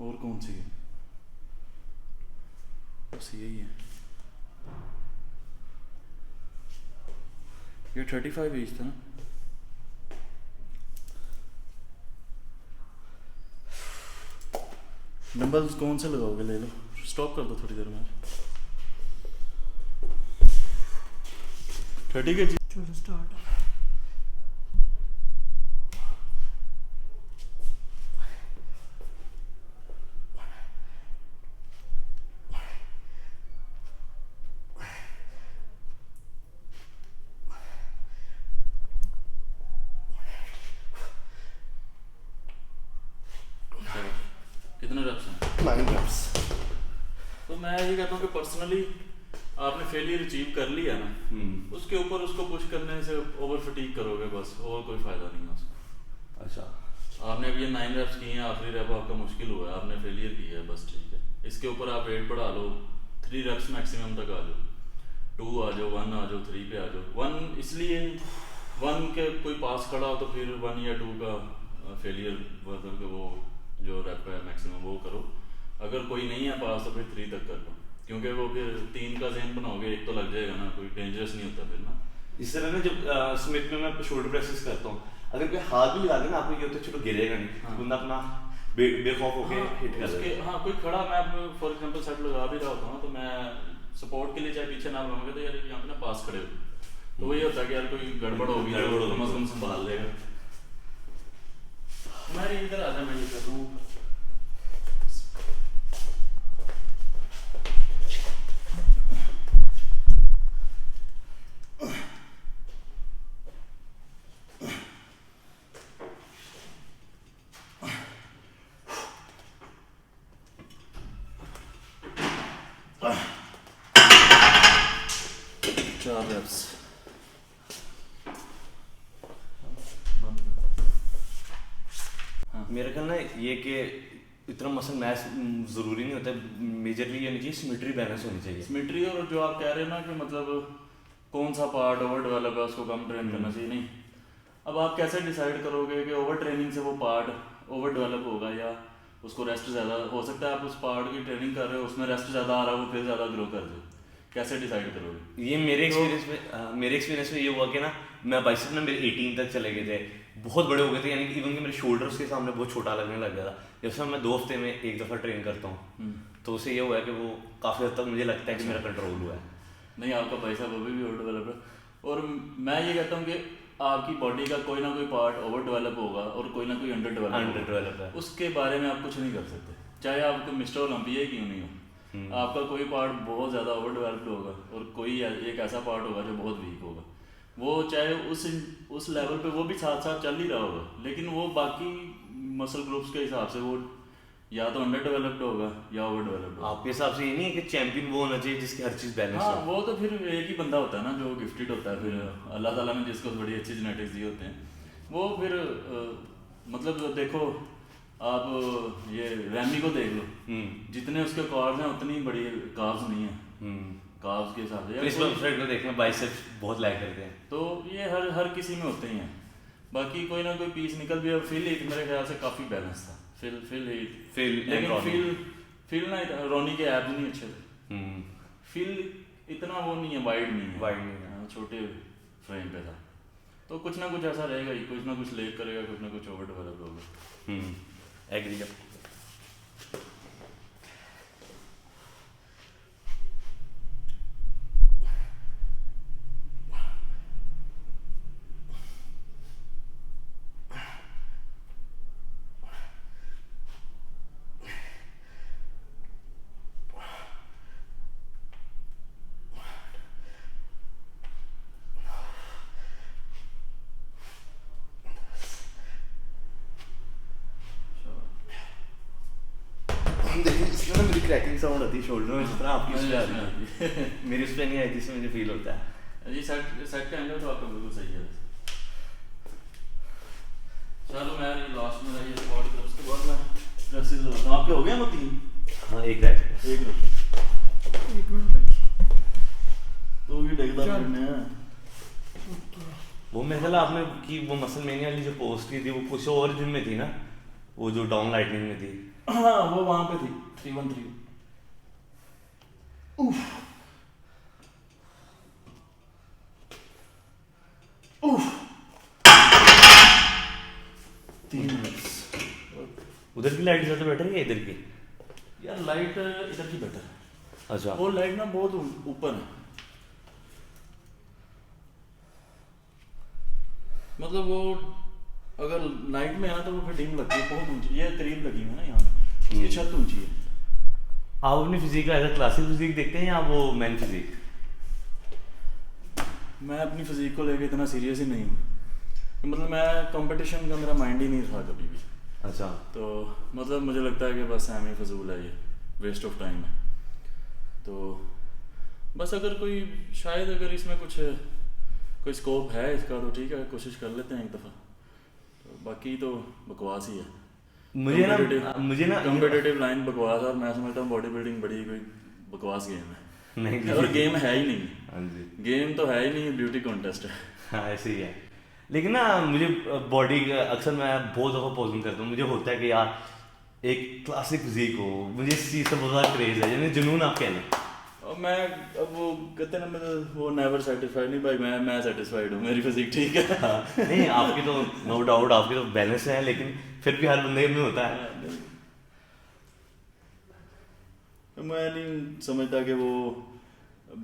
Speaker 2: और कौन सी है? बस यही है। ये 35 इंच था ना? डंबल्स कौन से लगाओगे? ले लो, स्टॉप कर दो थोड़ी देर में। 30 के जी।
Speaker 3: चलो स्टार्ट।
Speaker 2: कितने रेप्स हैं?
Speaker 1: 9 reps।
Speaker 2: तो मैं ये कहता हूँ कि पर्सनली आपने फेलियर अचीव कर लिया ना, उसके ऊपर उसको पुश करने से ओवर फटीक करोगे बस, और कोई फायदा नहीं है उसका।
Speaker 1: अच्छा,
Speaker 2: आपने अब ये 9 रेप्स किए हैं, आखिरी रेप आपका मुश्किल हुआ है, आपने फेलियर किया है, बस ठीक है। इसके ऊपर आप वेट बढ़ा लो, 3 रेप्स मैक्सिमम तक आ जाओ, 2 आ जाओ, 1 आ जाओ, 3 पे आ जाओ। 1 इसलिए 1 के कोई पास खड़ा हो तो फिर 1 या 2 का फेलियर मतलब कि वो जो रेप है मैक्सिमम वो करो। अगर कोई नहीं है पास तो फिर 3 तक कर लो, क्योंकि वो फिर 3 का ज़हन बनाओगे, एक तो लग जाएगा ना, कोई डेंजरस नहीं होता फिर ना।
Speaker 1: इस तरह ना जब स्मिथ में मैं शोल्डर प्रेसेस करता हूँ, अगर कोई हाथ भी लगा दे ना, आपको ये होता है चलो गिरेगा नहीं,
Speaker 2: हाँ।
Speaker 1: बंदा अपना बेखौफ होके हिट कर
Speaker 2: उसके
Speaker 1: देगा।
Speaker 2: हाँ, कोई खड़ा, मैं फॉर एग्जांपल सेट लगा भी रहा होता हूँ तो मैं सपोर्ट के लिए चाहे पीछे ना बनाऊंगा तो यार यहाँ पे ना पास खड़े हो, तो वही होता है कि यार कोई गड़बड़ होगी तो कम से कम संभाल लेगा। मैं इधर आ जा, मैं ये कर दूँ।
Speaker 1: मेरे ख्याल ना ये कि इतना मसल मैच ज़रूरी नहीं होता, मेजरली ये नहीं चाहिए, सिमेट्री बैलेंस होनी चाहिए।
Speaker 2: सिमेट्री, और जो आप कह रहे हैं ना कि मतलब कौन सा पार्ट ओवर डेवलप है उसको कम ट्रेन करना चाहिए, नहीं। अब आप कैसे डिसाइड करोगे कि ओवर ट्रेनिंग से वो पार्ट ओवर डेवलप होगा या उसको रेस्ट ज़्यादा हो सकता है? आप उस पार्ट की ट्रेनिंग कर रहे हो, उसमें रेस्ट ज़्यादा आ रहा है, वो फिर ज़्यादा ग्रो कर दे, कैसे डिसाइड करोगे?
Speaker 1: ये मेरे एक्सपीरियंस में ये हुआ कि ना, मैं बाइसेप ना मेरे 18 तक चले गए थे, बहुत बड़े हो गए थे, यानी कि इवन कि मेरे शोल्डर्स के सामने बहुत छोटा लगने लग गया था। जब से मैं 2 हफ्ते में एक दफ़ा ट्रेन करता हूँ तो उससे ये हुआ है कि वो काफ़ी हद तक मुझे लगता है कि मेरा कंट्रोल हुआ है।
Speaker 2: नहीं, आपका बाइसेप अभी भी ओवर डेवलप है, और मैं ये कहता हूँ कि आपकी बॉडी का कोई ना कोई पार्ट ओवर डेवलप होगा और कोई ना कोई अंडर डेवलप है, उसके बारे में आप कुछ नहीं कर सकते, चाहे आपको मिस्टर ओलंपिया ही क्यों नहीं हो। आपका कोई पार्ट बहुत ज़्यादा ओवर डेवलप्ड होगा और कोई एक ऐसा पार्ट होगा जो बहुत वीक होगा, वो चाहे उस लेवल पे वो भी साथ साथ चल ही रहा होगा, लेकिन वो बाकी मसल ग्रुप्स के हिसाब से वो या तो अंडर डेवलप्ड होगा या ओवर डेवलप्ड होगा।
Speaker 1: आपके हिसाब से ये नहीं है कि चैंपियन वो होना चाहिए जिसकी हर चीज़ बैलेंस
Speaker 2: हाँ,
Speaker 1: हो?
Speaker 2: वो तो फिर एक ही बंदा होता है ना जो गिफ्टेड होता है, फिर अल्लाह ताला ने जिसको बड़ी अच्छी जेनेटिक्स दी होते हैं, वो फिर मतलब देखो आप ये रैमी को देख लो, जितने उसके कार्ब्स हैं उतनी बड़ी कार्ब्स नहीं है कार्ब्स के हिसाब से।
Speaker 1: प्रिंसिपल फ्रेड को देखना, बाइसेप्स बहुत लैग करते हैं,
Speaker 2: तो ये हर किसी में होते ही हैं। बाकी कोई ना कोई पीस निकल भी, फिल एक मेरे ख्याल से काफ़ी बैलेंस था, लेकिन फिल ना रोनी के एब्स नहीं अच्छे थे, फिल इतना वो नहीं है, वाइड नहीं है, छोटे फ्रेम पे था। तो कुछ ना कुछ ऐसा रहेगा ही, कुछ ना कुछ लेक करेगा, कुछ ना कुछ ओवर डेवलप होगा।
Speaker 1: एग्री। देखिए इसमें ना मेरी क्रैकिंग साउंड आती है शोल्डर में, जिस तरह आपकी उस पे आ रही है मेरी उस पे नहीं आई थी, इसमें मुझे फील होता है।
Speaker 2: ये सेट का एंगल तो आपका बिल्कुल सही है। चलो मैं ये लास्ट में ये स्क्वाट कर, उसके बाद मैं प्रेसेस होता हूं। आपके हो गए वो 3?
Speaker 1: हाँ एक रह गया।
Speaker 2: एक मिनट
Speaker 3: एक मिनट।
Speaker 2: तो ये देखदा
Speaker 3: चल।
Speaker 2: करने हैं।
Speaker 1: वो मेरे ख्याल आपने की वो मसल मेनिया वाली जो पोस्ट की थी वो कुछ और जिम में थी ना, वो जो डाउन लाइटनिंग में थी।
Speaker 2: हाँ वो वहाँ पे थी 313। उफ उफ 3 मिनट्स।
Speaker 1: उधर की लाइट ज़्यादा बेटर है या इधर की?
Speaker 2: यार लाइट इधर की बेटर है।
Speaker 1: अच्छा
Speaker 2: वो लाइट ना बहुत ऊपर है, मतलब वो अगर नाइट में है ना तो वो फिर डीम लगती है, बहुत ऊंची। ये करीब लगी है ना यहाँ पे, ये छत ऊंची है।
Speaker 1: आप अपनी फिजिक का एज क्लासिक फिजिक देखते हैं या वो मैन फिजिक?
Speaker 2: मैं अपनी फिजिक को लेके इतना सीरियस ही नहीं हूँ, मतलब मैं कंपटीशन का मेरा माइंड ही नहीं था कभी भी।
Speaker 1: अच्छा
Speaker 2: तो मतलब मुझे लगता है कि बस एम ही फजूल है, ये वेस्ट ऑफ टाइम है। तो बस अगर कोई शायद अगर इसमें कुछ कोई स्कोप है इसका तो ठीक है, कोशिश कर लेते हैं एक दफ़ा। तो बाकी तो बकवास ही है।
Speaker 1: मुझे ना
Speaker 2: कॉम्पिटिटिव लाइन बकवास है, और मैं समझता हूँ बॉडी बिल्डिंग बड़ी कोई बकवास गेम है।
Speaker 1: नहीं
Speaker 2: और गेम है ही नहीं।
Speaker 1: हाँ जी
Speaker 2: गेम तो है ही नहीं, ब्यूटी कॉन्टेस्ट है।
Speaker 1: हाँ ऐसे ही है। लेकिन ना मुझे बॉडी अक्सर मैं बहुत दफ़ा पोजिंग करता हूँ, मुझे होता है कि यार एक क्लासिक फिजिक हो, मुझे इस चीज़ से बहुत ज़्यादा क्रेज़ है, यानी जुनून आप कह लें।
Speaker 2: और मैं अब वो कहते हैं ना, मैं वो नेवर सेटिस्फाइड नहीं भाई, मैं सेटिस्फाइड हूँ, मेरी फिजिक ठीक है।
Speaker 1: हाँ, नहीं आपकी तो नो डाउट आपकी तो बैलेंस है, लेकिन फिर भी हर बंदे में होता है।
Speaker 2: मैं नहीं समझता कि वो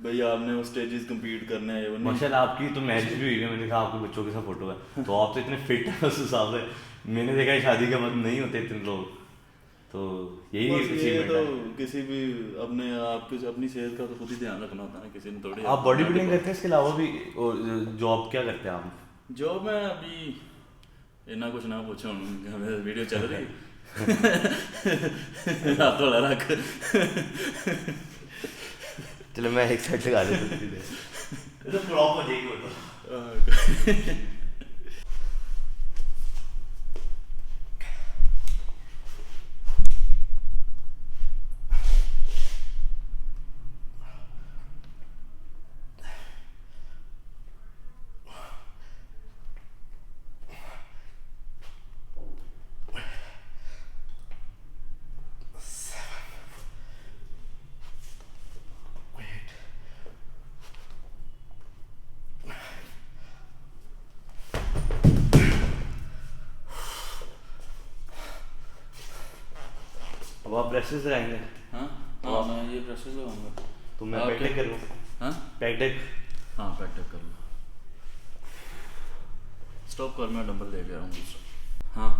Speaker 2: भाई आपने वो स्टेजेस compete करने हैं, वो नहीं।
Speaker 1: माशाल्लाह आपकी तो मैरिज भी हुई है, मैंने देखा आपके बच्चों के साथ फोटो है, तो आप तो इतने फिट हैं उस हिसाब से। मैंने देखा है शादी के बाद नहीं होते इतने लोग, तो यही
Speaker 2: बस ये
Speaker 1: अचीवमेंट
Speaker 2: तो
Speaker 1: है।
Speaker 2: किसी भी अपने आप की अपनी सेहत का तो खुद ही ध्यान रखना होता है ना, किसी ने थोड़ी।
Speaker 1: आप बॉडी बिल्डिंग करते हैं इसके अलावा भी, जॉब क्या करते हैं आप?
Speaker 2: जॉब में अभी इतना कुछ ना पूछो, हमें वीडियो चल रही हाथ वाला रख।
Speaker 1: चलो मैं एक साइड लगा देता हूँ, तो प्रॉप हो जाएगी वो तो। अब आप प्रेसेस लगाएंगे?
Speaker 2: हाँ हाँ मैं ये प्रेशर लगाऊंगा।
Speaker 1: तो मैं पैक टेक करूँ?
Speaker 2: हाँ
Speaker 1: पैक टेक?
Speaker 2: हाँ पैक टेक कर लो। स्टॉप कर, मैं डंबल लेके आ रहा हूँ दूसरा। हाँ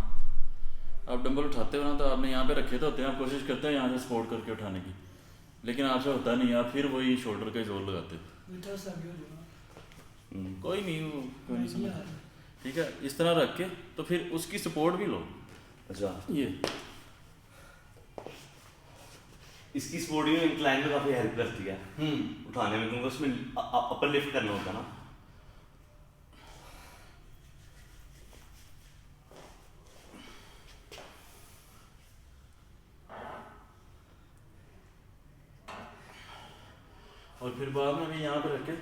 Speaker 2: आप डंबल उठाते हो ना, तो आपने यहाँ पे रखे तो होते हैं, आप कोशिश करते हैं यहाँ से सपोर्ट करके उठाने की, लेकिन आपसे होता नहीं, आप फिर वही शोल्डर का ही जोर लगाते हो।
Speaker 3: इधर से आगे हो जाओ।
Speaker 2: कोई नहीं, वो कोई नहीं समझ।
Speaker 3: ये आ रहा है।
Speaker 2: ठीक है, इस तरह रख के तो फिर उसकी सपोर्ट भी लो।
Speaker 1: अच्छा
Speaker 2: ये
Speaker 1: इसकी सपोर्ट भी इंक्लाइन में काफ़ी हेल्प करती है उठाने में, क्योंकि उसमें अपर लिफ्ट करना होता है ना।
Speaker 2: और फिर बाद में भी यहाँ पे रख के।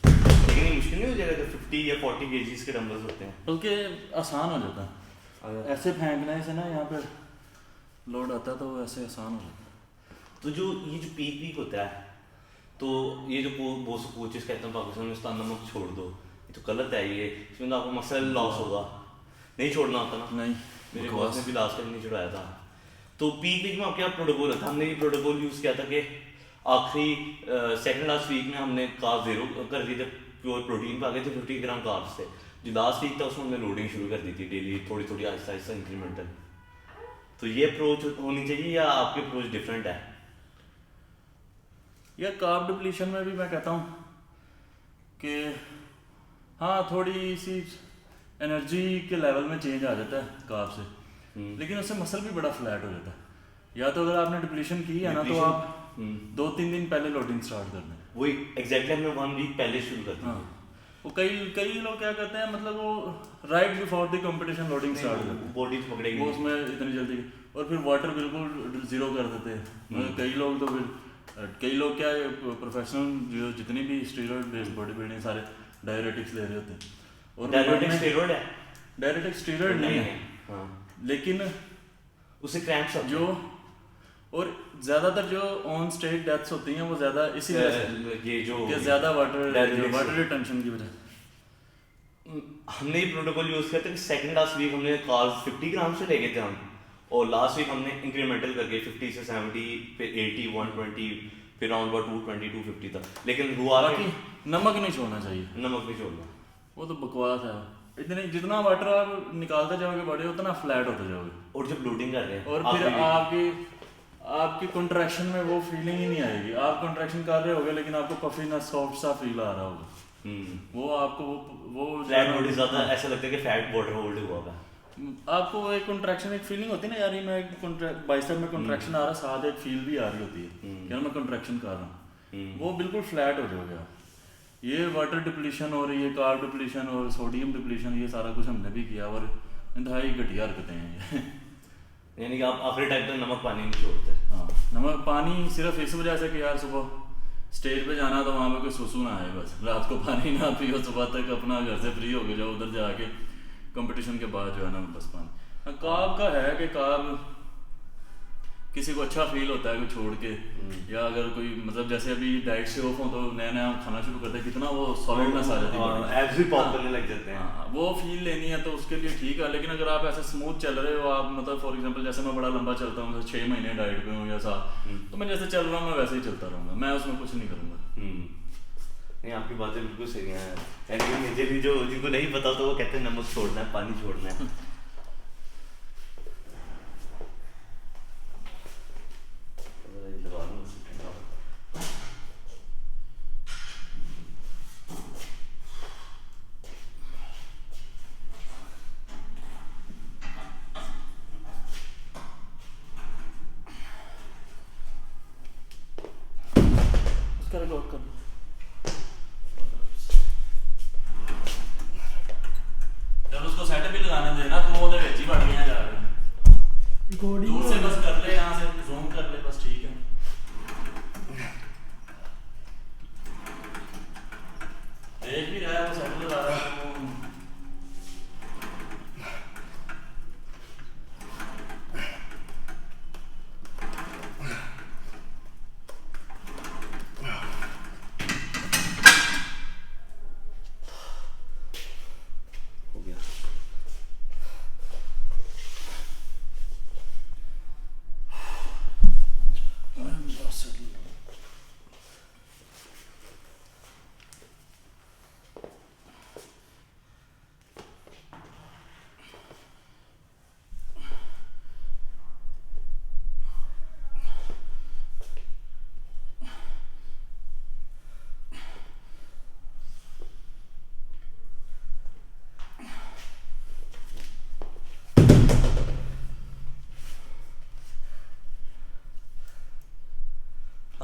Speaker 1: लेकिन ये मुश्किल नहीं हो जाएगा जब 50 या 40 kgs के डंबल्स होते हैं?
Speaker 2: बल्कि आसान हो जाता है, ऐसे फेंकने से ना यहाँ पे लोड आता है तो वो ऐसे आसान हो जाता है।
Speaker 1: तो जो ये जो पीक होता है तो ये जो बहुत से कोचेस कहते हैं पाकिस्तान में इसका नमक छोड़ दो, ये तो गलत है, ये इसमें तो आपको मसल लॉस होगा, नहीं छोड़ना होता ना।
Speaker 2: नहीं,
Speaker 1: मेरे बॉस ने भी लास्ट टाइम नहीं छुड़ाया था। तो पीक वीक में आपके यहाँ प्रोटोकॉल था, हमने ये प्रोटोकॉल यूज़ किया था कि आखिरी सेकंड लास्ट वीक में हमने कार्ब ज़ीरो कर दिए थे, प्योर प्रोटीन पे आ गए थे, 50 ग्राम कार्ब्स थे। जो लास्ट वीक था उसमें हमने लोडिंग शुरू कर दी थी डेली, थोड़ी थोड़ी आहिस्ता आहिस्ता इंक्रीमेंटल। तो ये अप्रोच होनी चाहिए या आपकी अप्रोच डिफरेंट है?
Speaker 2: या कार्ब डिप्लीशन में भी मैं कहता हूँ कि हाँ थोड़ी सी एनर्जी के लेवल में चेंज आ जाता है कार्ब से, लेकिन उससे मसल भी बड़ा फ्लैट हो जाता है। या तो अगर आपने डिप्लीशन की है ना तो आप 2-3 दिन पहले लोडिंग स्टार्ट कर दें।
Speaker 1: वही एग्जैक्टली हमने 1 वीक पहले शुरू कर दी।
Speaker 2: हाँ, वो कई लोग क्या करते हैं, मतलब वो right before the competition loading start करते हैं,
Speaker 1: बॉडी पकड़ेगी
Speaker 2: वो उसमें इतनी जल्दी, और फिर वाटर बिल्कुल ज़ीरो कर देते हैं। मतलब कई लोग क्या प्रोफेशनल जो जितनी भी स्टीरॉयड बेस्ड बॉडी बिल्डिंग सारे डायरेटिक्स ले रहे होते हैं, और
Speaker 1: डायरेटिक स्टेरॉयड है,
Speaker 2: डायरेटिक स्टीरॉयड नहीं है,
Speaker 1: हाँ,
Speaker 2: लेकिन
Speaker 1: उससे क्रैम्प्स होते हैं।
Speaker 2: जो और ज़्यादातर जो ऑन स्टेट डेथ्स होती हैं वो ज़्यादा इसी वजह से
Speaker 1: ये जो
Speaker 2: कि ज़्यादा वाटर
Speaker 1: Diuretics
Speaker 2: रिटेंशन की वजह।
Speaker 1: हमने ये प्रोटोकॉल यूज़ किया था कि सेकंड लास्ट वीक हमने कार्ब्स 50 ग्राम से ले गए थे हम, और लास्ट वीक हमने इंक्रीमेंटल करके 50 से 70 फिर 80 120 फिर राउंड अबाउट 220 250 तक। लेकिन हुआ
Speaker 2: बाकी नमक नहीं छोड़ना चाहिए,
Speaker 1: नमक नहीं छोड़ना,
Speaker 2: वो तो बकवास है। इतने जितना वाटर आप निकालते जाओगे बॉडी उतना फ्लैट होते जाओगे,
Speaker 1: और जब लोडिंग कर रहे हैं
Speaker 2: और फिर आपकी कंट्रैक्शन में वो फीलिंग ही नहीं आएगी। आप कंट्रैक्शन कर रहे होगे लेकिन आपको पफीनेस सॉफ्ट सा फील आ रहा होगा, वो आपको वो
Speaker 1: फ्लैट बॉडी ज़्यादा ऐसा लगता है कि फैट वाटर होल्ड हुआ होगा।
Speaker 2: आपको एक कंट्रैक्शन एक फीलिंग होती है ना यार, ये मैं बाइसेप में कंट्रैक्शन आ रहा है, साथ एक फील भी आ रही होती है यार मैं कंट्रैक्शन कर रहा हूँ, वो बिल्कुल फ्लैट हो जाओगे आप। ये वाटर डिप्लीशन और ये कार्ब डिप्लीशन और सोडियम डिप्लीशन ये सारा कुछ हमने भी किया, और इंतहाई घटिया हरकतें हैं ये।
Speaker 1: यानी कि आप आखिरी टाइम तक नमक पानी नहीं छोड़ते?
Speaker 2: हाँ, नमक पानी सिर्फ इस वजह से कि यार सुबह स्टेज पे जाना तो वहाँ पे कोई सुसु ना आए, बस रात को पानी ना पियो, सुबह तक अपना घर से फ्री हो के जाओ, उधर जाके कंपटीशन के बाद जो है ना बस पानी। कार्ब का है कि कार्ब किसी को अच्छा फील होता है कोई छोड़ के, या अगर कोई मतलब जैसे अभी डाइट से ऑफ हो तो नया नया खाना शुरू करते हैं, कितना वो सॉलिडनेस आ जाती है,
Speaker 1: एब्स भी पॉप करने लग जाते हैं।
Speaker 2: हाँ, वो फील लेनी है तो उसके लिए ठीक है। लेकिन अगर आप ऐसे स्मूथ चल रहे हो, आप मतलब फॉर एग्जांपल जैसे मैं बड़ा लंबा चलता हूँ, 6 महीने डाइट पे हूँ या साथ, तो मैं जैसे चल रहा हूँ मैं वैसे ही चलता रहूँगा, मैं उसमें कुछ नहीं करूँगा।
Speaker 1: नहीं, आपकी बातें बिल्कुल सही हैं। यानी मुझे भी जो जिनको नहीं पता तो वो कहते हैं नमक छोड़ना है, पानी छोड़ना है।
Speaker 2: जब उसको सेटअप ही लगाने देना तो वो उधर ही बढ़ गया जा रहा है, दूर से बस कर ले, यहाँ से जूम कर ले, बस ठीक है। देख भी रहा है वो सेटअप लगा रहा है वो।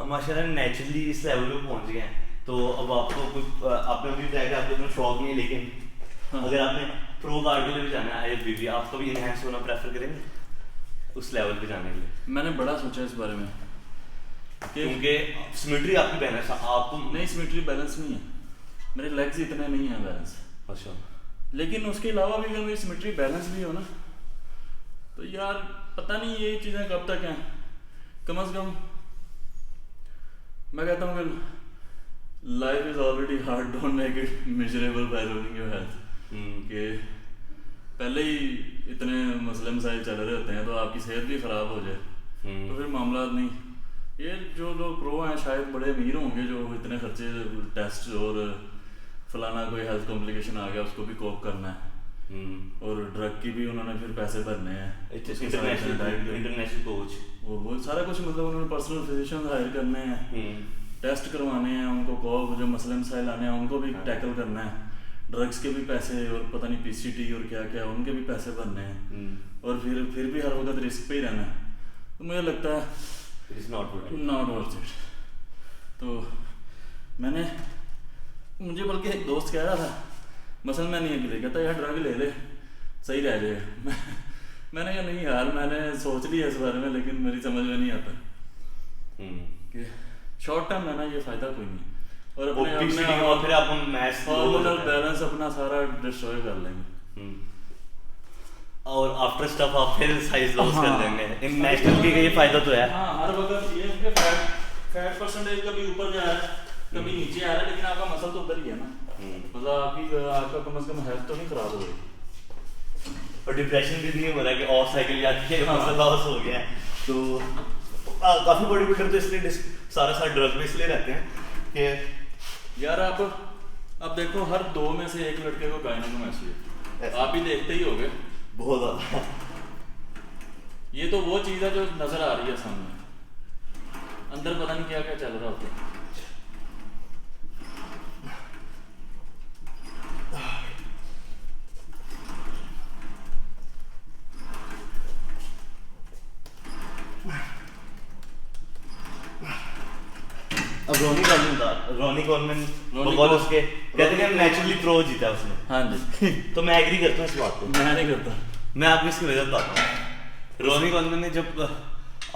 Speaker 1: माशाल्लाह नेचुरली इस लेवल पे पहुंच गए हैं, तो अब आपको कुछ आपने भी बताया कि आपको इतना शौक नहीं है, लेकिन अगर आपने प्रो कार्ड के लिए भी जाना है IFBB, आप कभी इनहेंस होना प्रेफर करेंगे उस लेवल पे जाने के लिए?
Speaker 2: मैंने बड़ा सोचा इस बारे में,
Speaker 1: क्योंकि सिमेट्री आपकी बैलेंस आपको
Speaker 2: नहीं, सिमेट्री बैलेंस नहीं है, मेरे लेग्स इतने नहीं है बैलेंस।
Speaker 1: अच्छा,
Speaker 2: लेकिन उसके अलावा भी अगर मेरी सिमेट्री बैलेंस भी हो ना तो यार पता नहीं ये चीज़ें कब तक हैं। कम से कम मैं कहता हूँ कि life is already hard, don't make it miserable by ruining your health. कि पहले ही इतने मसले मसाइल चल रहे होते हैं तो आपकी सेहत भी ख़राब हो जाए तो फिर मामला नहीं। ये जो लोग प्रो हैं शायद बड़े अमीर होंगे जो इतने खर्चे टेस्ट और फलाना कोई हेल्थ कॉम्प्लिकेशन आ गया उसको भी कोप करना है और ड्रग की भी उन्होंने फिर पैसे भरने हैं,
Speaker 1: इंटरनेशनल कोच
Speaker 2: वो सारा कुछ मतलब उन्होंने पर्सनल फिजिशियन हायर करने हैं, टेस्ट करवाने हैं उनको, कोप जो मसले मसाइल आने हैं उनको भी टैकल करना है, ड्रग्स के भी पैसे और पता नहीं पीसीटी और क्या क्या उनके भी पैसे भरने हैं और फिर भी हर वक्त रिस्क पे ही रहना है। तो मुझे लगता है
Speaker 1: इट्स नॉट
Speaker 2: वर्थ इट। तो मुझे बल्कि एक दोस्त कह रहा था मसल मैं नहीं अकेले, कहता यार ड्रग ले ले सही रह जाएगा। मैंने कहा नहीं यार मैंने सोच लिया इस बारे में लेकिन मेरी समझ में नहीं आता कि शॉर्ट टर्म है ना ये फ़ायदा कोई नहीं और अपने
Speaker 1: और फिर आप
Speaker 2: हार्मोनल बैलेंस अपना सारा डिस्ट्रॉय कर लेंगे
Speaker 1: और आफ्टर स्टफ आप फिर साइज लॉस कर लेंगे। इन नेशनल की ये फायदा तो है।
Speaker 2: हाँ हर वक्त ये इनके फैट परसेंटेज कभी ऊपर जा रहा है कभी नीचे आ रहा है लेकिन आपका मसल तो उधर ही है ना, मतलब आपका कम से कम हेल्थ तो नहीं खराब हो रही
Speaker 1: और डिप्रेशन भी नहीं हो रहा है कि ऑफ साइकिल जाती है मसल लॉस हो गया है। तो काफ़ी बॉडी बिल्डर तो इसलिए सारा ड्रग में इसलिए रहते हैं कि
Speaker 2: यार आप देखो हर 2 में से 1 लड़के को गायनेकोमैस्टिया है, आप ही देखते ही होगे
Speaker 1: बहुत ज़्यादा।
Speaker 2: ये तो वो चीज़ है जो नज़र आ रही है सामने, अंदर पता नहीं क्या क्या चल रहा होता है।
Speaker 1: अब रॉनी कॉलमैन उसके कहते हैं नेचुरली प्रो जीता उसने।
Speaker 2: हाँ जी
Speaker 1: तो मैं एग्री करता हूँ इस बात को।
Speaker 2: मैं नहीं करता।
Speaker 1: मैं आपको इसकी वजह बताता हूँ। रॉनी कॉलमैन ने जब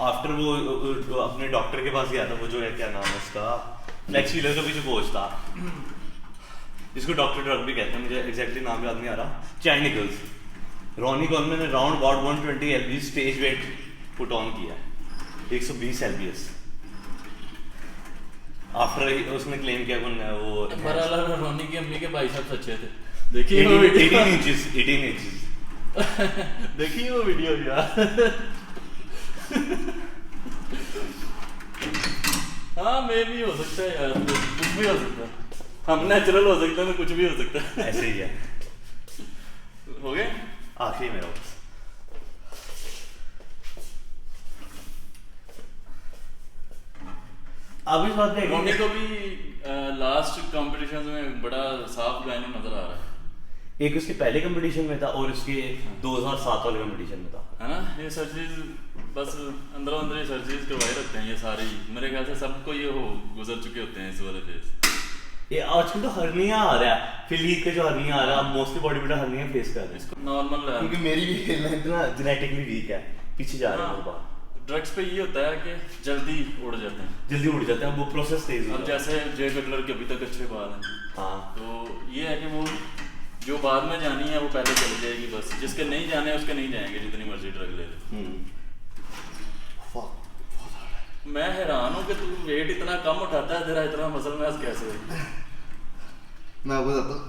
Speaker 1: आफ्टर वो अपने डॉक्टर के पास गया था, वो जो है क्या नाम है उसका, फ्लेक्स व्हीलर का भी जो कोच था जिसको डॉक्टर ड्रग भी कहते हैं, मुझे एग्जैक्टली नाम याद नहीं आ रहा, चैन निकल्स। रॉनी कॉलमैन ने round about 120 lbs stage weight put on किया, 120 lbs। आफ्टर उसने क्लेम किया वो
Speaker 2: बराबर रोनी की अम्मी के बाइसेप्स अच्छे थे, देखिए वो वीडियो
Speaker 1: 18 इंचेस
Speaker 2: देखिए वो वीडियो यार। हाँ मे भी हो सकता है यार, कुछ भी हो सकता है, हम नेचुरल हो सकते हैं, कुछ भी हो सकता है।
Speaker 1: ऐसे ही है।
Speaker 2: हो गया
Speaker 1: आखिरी मेरा बस। अब इस बात पे
Speaker 2: रोनी को भी लास्ट कंपटीशन में बड़ा साफ गायने नजर आ रहा है।
Speaker 1: एक उसके पहले कंपटीशन में था और उसके 2007 वाले कंपटीशन में था,
Speaker 2: है ना। ये सर्जरीज बस अंदर अंदर सर्जरीज करवाए रखते हैं ये सारी, मेरे ख्याल से सबको ये हो गुजर चुके होते हैं इस वाले फेज।
Speaker 1: ये आजकल तो हर्निया आ रहा है, फिलीट का जो हर्निया आ रहा है, mostly body builder hernia face कर रहे हैं।
Speaker 2: इसको नॉर्मल है
Speaker 1: क्योंकि मेरी भी लेंथ ना जेनेटिकली वीक है, पीछे जा रहा है बहुत।
Speaker 2: ड्रग्स पे ये होता है कि जल्दी उड़ जाते हैं,
Speaker 1: जल्दी उड़ जाते हैं, वो प्रोसेस तेज हो
Speaker 2: अब जैसे जे कटलर के अभी तक अच्छे बाल हैं।
Speaker 1: हाँ
Speaker 2: तो ये है कि वो जो बाद में जानी है वो पहले चली जाएगी, बस जिसके नहीं जाने उसके नहीं जाएंगे जितनी मर्जी ड्रग ले ले। मैं हैरान हूँ कि तू वेट इतना कम उठाता है, तेरा इतना मसल मास कैसे है?
Speaker 1: मैं आपको बताता हूँ।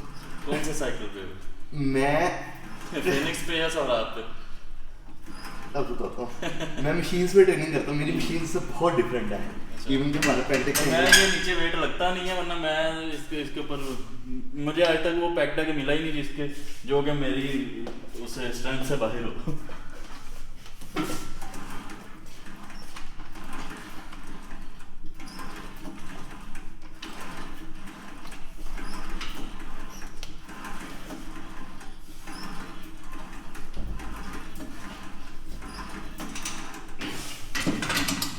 Speaker 2: कौन से साइकिल पे?
Speaker 1: मैं
Speaker 2: फिनिक्स पे या सौरात पे?
Speaker 1: अब बताता हूँ। मैं मशीन्स पे ट्रेनिंग करता हूँ, मेरी मशीन से बहुत डिफरेंट है। इवन जो हमारा पेंटेक
Speaker 2: मैं ये नीचे वेट लगता नहीं है, वरना मैं इसके ऊपर मुझे आज तक वो पैक टैग मिला ही नहीं जिसके जो कि मेरी उस स्ट्रेंथ से बाहर हो।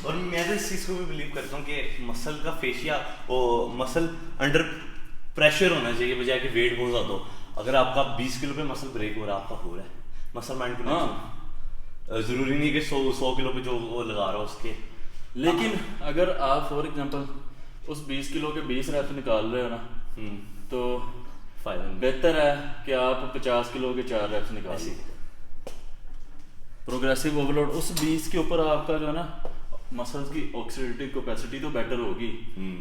Speaker 1: और मैं तो इस चीज़ को भी बिलीव करता हूँ कि मसल का फेशिया और मसल अंडर प्रेशर होना चाहिए, बजाय कि वेट बहुत ज़्यादा हो। अगर आपका 20 किलो पे मसल ब्रेक हो रहा है, आपका हो रहा है, मसल माइंड को ज़रूरी नहीं कि 100 किलो पे जो वो लगा रहा हो उसके।
Speaker 2: लेकिन अगर आप फॉर एग्जांपल उस 20 किलो के 20 रेप्स निकाल रहे हो ना, तो
Speaker 1: फायदा
Speaker 2: बेहतर है कि आप 50 किलो के 4 रेप्स निकालें। प्रोग्रेसिव ओवरलोड उस 20 के ऊपर आपका जो है ना मसल्स की ऑक्सीडेटिव कैपेसिटी तो बेटर होगी,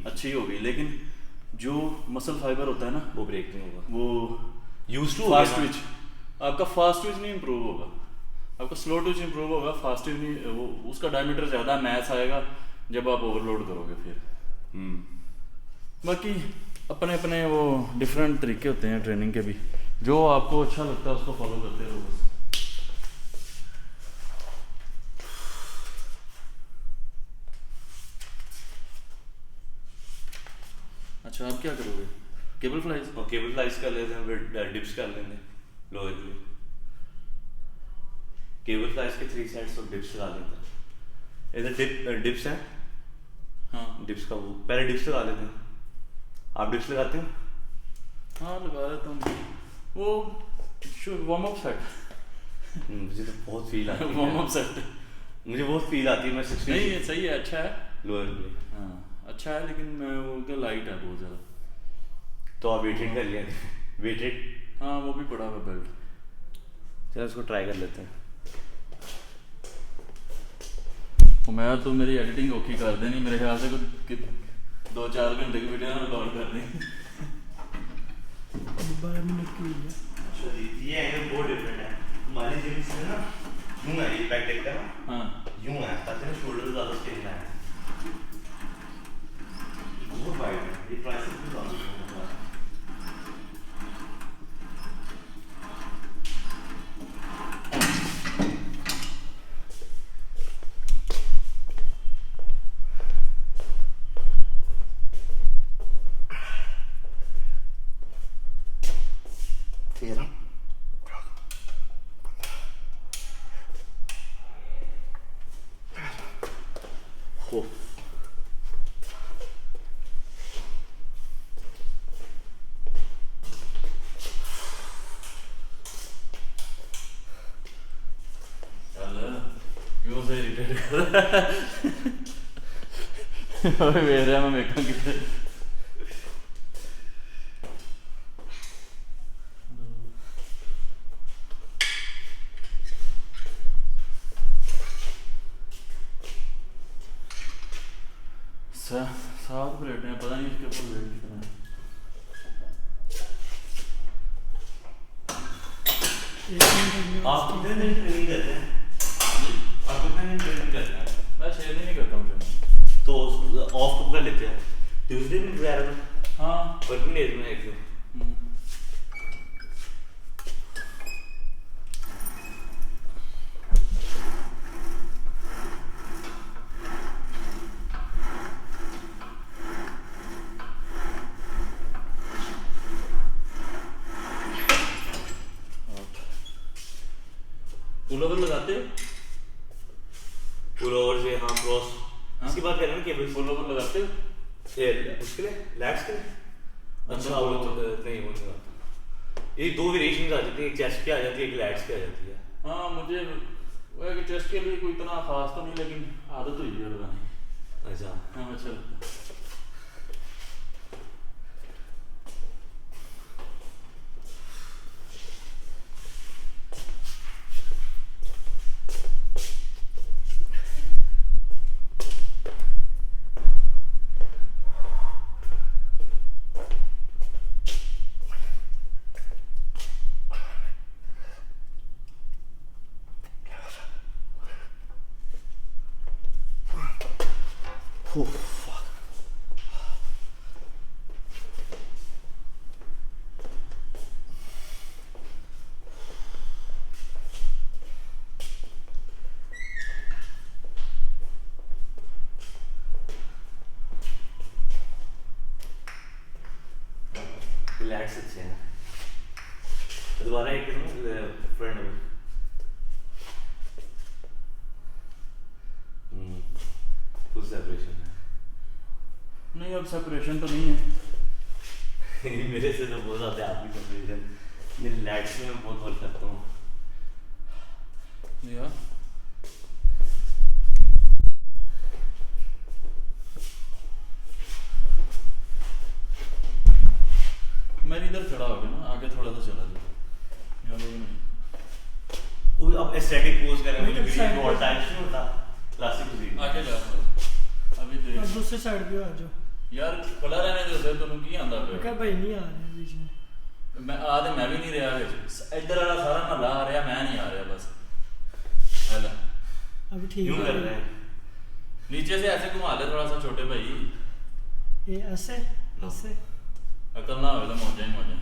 Speaker 2: अच्छी होगी, लेकिन
Speaker 4: जो मसल फाइबर होता है ना
Speaker 1: वो ब्रेक नहीं होगा,
Speaker 4: वो
Speaker 1: यूज टू
Speaker 4: फास्ट ट्विच, आपका फास्ट ट्विच नहीं इंप्रूव होगा, आपका स्लो ट्विच इंप्रूव होगा, फास्ट ट्विच नहीं, वो उसका डायमीटर ज़्यादा मैच आएगा जब आप ओवरलोड करोगे फिर। बाकी अपने अपने वो डिफरेंट तरीके होते हैं ट्रेनिंग के भी, जो आपको अच्छा लगता है उसको फॉलो करते रहो बस। अच्छा आप क्या करोगे? Cable flies?
Speaker 1: और केबल फ्लाइज कर लेते हैं, फिर डिप्स कर लेंगे लोअर के लिए। केबल फ्लाइज के 3 सेट्स और डिप्स लगा लेते हैं। इधर डिप्स हैं,
Speaker 4: हाँ
Speaker 1: डिप्स का वो पहले डिप्स लगा लेते हैं। आप डिप्स लगाते हो?
Speaker 4: हाँ लगा देता हूँ वो वार्म अप सेट।
Speaker 1: मुझे तो बहुत फील आती है
Speaker 4: वार्म अप सेट
Speaker 1: मुझे बहुत फील आती है। मैं 60
Speaker 4: नहीं ये सही है, अच्छा है,
Speaker 1: लोअर के लिए।
Speaker 4: हाँ अच्छा है, लेकिन मैं वो क्या लाइट है बहुत ज़्यादा।
Speaker 1: तो आप वेटेड कर लिया वेटेड?
Speaker 4: हाँ वो भी पड़ा हुआ बेल्ट।
Speaker 1: चलो उसको ट्राई कर लेते हैं।
Speaker 4: मैं तो मेरी एडिटिंग ओके कर देनी मेरे ख्याल से, कुछ 2-4 घंटे की वीडियो रिकॉर्ड कर दी।
Speaker 3: 12 मिनट की हुई है।
Speaker 1: अच्छा जी, ये एंगल बहुत डिफरेंट है। हमारी जिम से ना यूं है, ये बैक टेक का ना
Speaker 4: हाँ
Speaker 1: यूं है, ताकि ना शोल्डर ज़्यादा स्ट्रेन आए। बहुत वाइड है, ये ट्राइसेप भी ज़्यादा है। Oh.
Speaker 4: क्यों से इरिटेट कर रहा है? वेख रहा मैं मेका कितने सात प्लेटें हैं, पता नहीं इसके ऊपर वेट कितना है।
Speaker 1: आप कितने दिन ट्रेनिंग करते हैं? आप कितने दिन ट्रेनिंग करते हैं?
Speaker 4: मैं 6 दिन ही करता हूँ ट्रेनिंग।
Speaker 1: तो ऑफ कब कर लेते हैं? ट्यूसडे में वगैरह में?
Speaker 4: हाँ
Speaker 1: वर्किंग डेज में एक दिन।
Speaker 4: पुल ओवर लगाते हो?
Speaker 1: पुल ओवर से हाँ क्रॉस, इसकी बात करें ना केबल
Speaker 4: पुल ओवर लगाते हो?
Speaker 1: ये उसके लिए लैट्स के लिए। अच्छा वो तो नहीं वो नहीं आता। ये 2 वेरिएशंस आ जाती है, एक चेस्ट की आ जाती है, एक लैट्स की आ जाती है।
Speaker 4: हाँ मुझे वो है कि चेस्ट के लिए कोई इतना खास तो नहीं, लेकिन आदत हुई है लगाने।
Speaker 1: अच्छा
Speaker 4: हाँ अच्छा लगता है।
Speaker 1: Oh, fuck. रिलैक्स अच्छे हैं। दोबारा एक फ्रेंड हो फुल सेपरेशन है।
Speaker 4: नहीं अब सेपरेशन तो नहीं है।
Speaker 1: मेरे से तो बहुत ज़्यादा है आपकी सेपरेशन। मेरे लैट्स में मैं बहुत वर्क करता हूँ।
Speaker 4: या मैं इधर खड़ा हो गया ना, आगे थोड़ा सा चला जाए यहाँ लोग नहीं।
Speaker 1: वो अब एस्थेटिक पोज कर रहे हैं,
Speaker 3: नहीं,
Speaker 1: मुझे
Speaker 3: side
Speaker 1: भी और
Speaker 3: पे।
Speaker 1: टाइम नहीं होता क्लासिक पोजीशन।
Speaker 4: आगे जा अभी
Speaker 3: अब
Speaker 4: देख।
Speaker 3: दूसरे साइड भी आ जाओ।
Speaker 4: यार खुला रहने दे तैनूं की आंदा
Speaker 3: मैं
Speaker 4: पिया
Speaker 3: कहा भाई नहीं आ रहे बीच में
Speaker 4: मैं भी नहीं रहा इधर वाला सारा महला आ रहा मैं नहीं आ रहा बस हेला
Speaker 3: अभी ठीक
Speaker 1: यूं कर रहे हैं
Speaker 4: नीचे से ऐसे घुमा ले थोड़ा सा छोटे भाई
Speaker 3: ये ऐसे ऐसे
Speaker 4: अकल ना हो तो मौजा ही मौजा है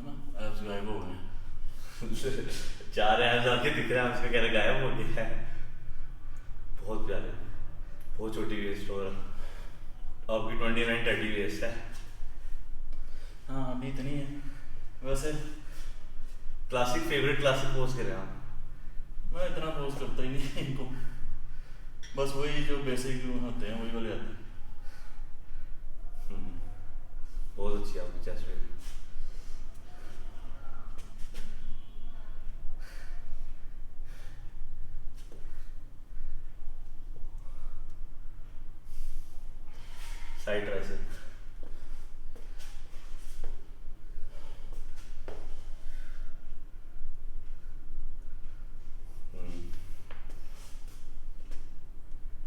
Speaker 4: ना ऐप्स गायब हो गए
Speaker 1: 4 ऐप्स आके दिख रहे हैं उसका कह रहे गायब हो गया है बहुत प्यारे बहुत छोटी वेस्ट हो रहा आपकी 29-30 वेस्ट है
Speaker 4: हाँ अभी इतनी है वैसे
Speaker 1: क्लासिक फेवरेट क्लासिक पोस्ट कर रहे हैं आप
Speaker 4: मैं इतना पोस्ट करता ही नहीं इनको बस वही जो बेसिक होते हैं वही वाले आते हैं
Speaker 1: बहुत अच्छी है आपकी chest weight side tricep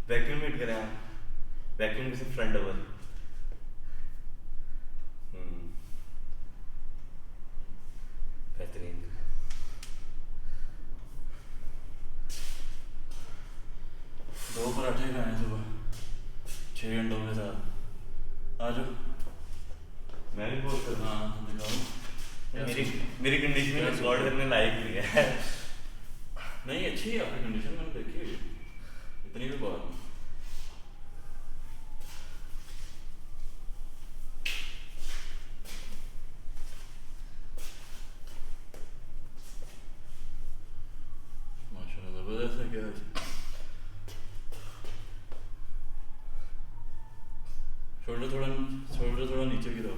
Speaker 1: vacuum मीट करें आप वैक्यूम से फ्रंट डबल बेहतरीन
Speaker 4: दो पराठे खाए सुबह 6 घंटों के साथ आ जाओ
Speaker 1: मैं भी बहुत करना
Speaker 4: हाँ दिखाओ
Speaker 1: मेरी कंडीशन में रिकॉर्ड करने लायक नहीं है
Speaker 4: नहीं अच्छी है आपकी कंडीशन मैंने देखी हुई है इतनी भी बात नहीं माशाल्लाह जबरदस्त है क्या शोल्डर थोड़ा नीचे गिराओ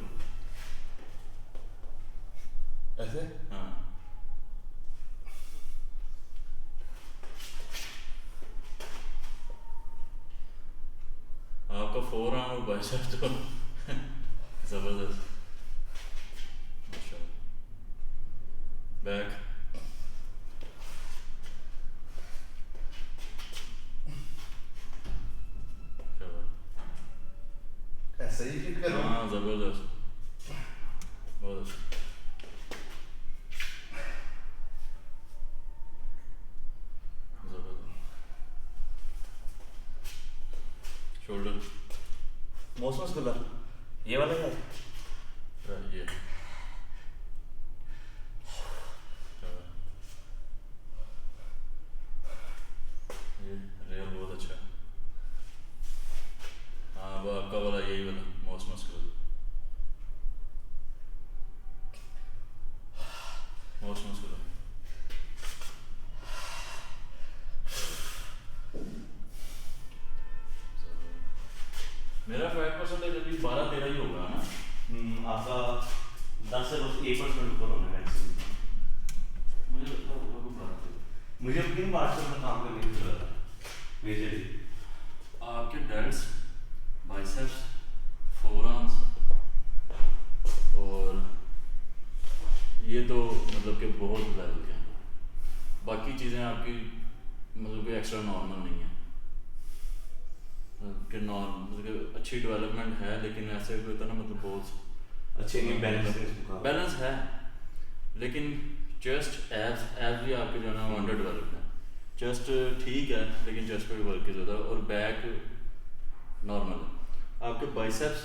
Speaker 1: ऐसे
Speaker 4: हाँ आपका फोर आर्म और बाइसेप्स तो जबरदस्त माशाल्लाह बैक
Speaker 1: ऐसे ही फिट करो
Speaker 4: हाँ जबरदस्त बहुत अच्छा शोल्डर
Speaker 1: मोस्ट कलर ये वाला है
Speaker 4: ये रेयर बहुत अच्छा है हाँ वो आपका वाला यही वाला मोस्ट मस्कुलर मोस्ट मस्कुलर मेरा फैट परसेंटेज अभी 12-13 ही होगा ना
Speaker 1: आपका 10 से बस 1% ऊपर होना है मैक्सिमम
Speaker 4: मुझे लगता होगा कोई बात
Speaker 1: मुझे अपनी व्हाट्सएप में काम करने की जरूरत है मेजरली
Speaker 4: आपके डेल्ट्स बाइसेप्स फोरआर्म्स और ये तो मतलब कि बहुत लेवल के हैं बाकी चीज़ें आपकी मतलब कि एक्स्ट्रा नॉर्मल नहीं है कि मतलब कि अच्छी डेवलपमेंट है लेकिन ऐसे कोई तो ना मतलब बहुत
Speaker 1: अच्छे
Speaker 4: बैलेंस है लेकिन चेस्ट एब्स भी आपके जो है ना अंडर डेवलप्ड है चेस्ट ठीक है लेकिन चेस्ट पे भी वर्क की ज़्यादा और बैक नॉर्मल है आपके बाइसेप्स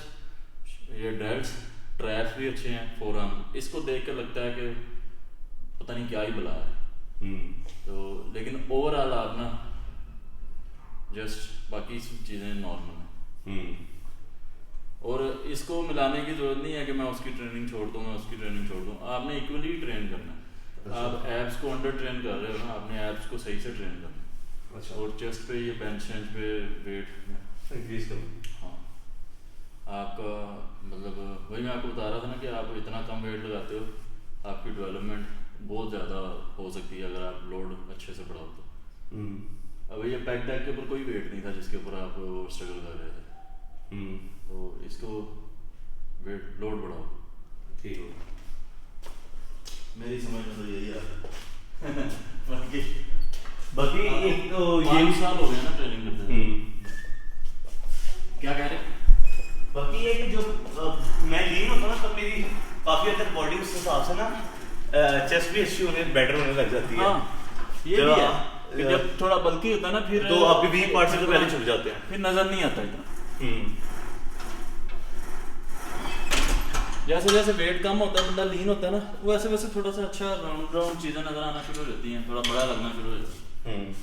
Speaker 4: ये डेल्ट्स ट्रैप्स भी अच्छे हैं फोरआर्म इसको देख के लगता है कि पता नहीं क्या ही बुला है तो लेकिन ओवरऑल आप ना जस्ट बाकी चीज़ें नॉर्मल हैं और इसको मिलाने की ज़रूरत नहीं है कि मैं उसकी ट्रेनिंग छोड़ दूँ मैं उसकी ट्रेनिंग छोड़ दूँ आपने इक्वली ट्रेन करना है आप एब्स को अंडर ट्रेन कर रहे हो ना आपने एब्स को सही से ट्रेन करना है
Speaker 1: अच्छा
Speaker 4: और चेस्ट पे ये बेंच पे वेट
Speaker 1: इंक्रीज करो
Speaker 4: हाँ आपका मतलब वही मैं आपको बता रहा था ना कि आप इतना कम वेट लगाते हो आपकी डेवलपमेंट बहुत ज़्यादा हो सकती है अगर आप लोड अच्छे से बढ़ाओ तो अब ये बैक डेक के ऊपर कोई वेट नहीं था जिसके ऊपर आप स्ट्रगल कर रहे थे तो इसको वेट लोड बढ़ाओ
Speaker 1: ठीक हो
Speaker 4: मेरी समझ में तो यही आ रहा है बाकी
Speaker 1: बाकी एक तो ये
Speaker 4: 5 साल हो गए ना ट्रेनिंग करते हुए। क्या कह रहे हैं?
Speaker 1: बाकी ये कि जो मैं लीन होता ना तब मेरी काफी हद तक बॉडी उस हिसाब से ना चेस्ट भी अच्छी होने बेटर होने लग जाती है।
Speaker 4: हाँ ये
Speaker 1: जब
Speaker 4: भी है कि जब थोड़ा बल्कि होता है ना फिर
Speaker 1: तो आपके वीक पार्ट से तो पहले छुप जाते हैं।
Speaker 4: फिर नजर नहीं आता इतना।
Speaker 1: हम्म
Speaker 4: जैसे जैसे वेट कम होता है बंदा लीन होता है ना वैसे वैसे थोड़ा सा अच्छा राउंड राउंड चीजें नजर आना शुरू हो जाती हैं, थोड़ा बड़ा लगना शुरू हो जाता है।
Speaker 1: हम्म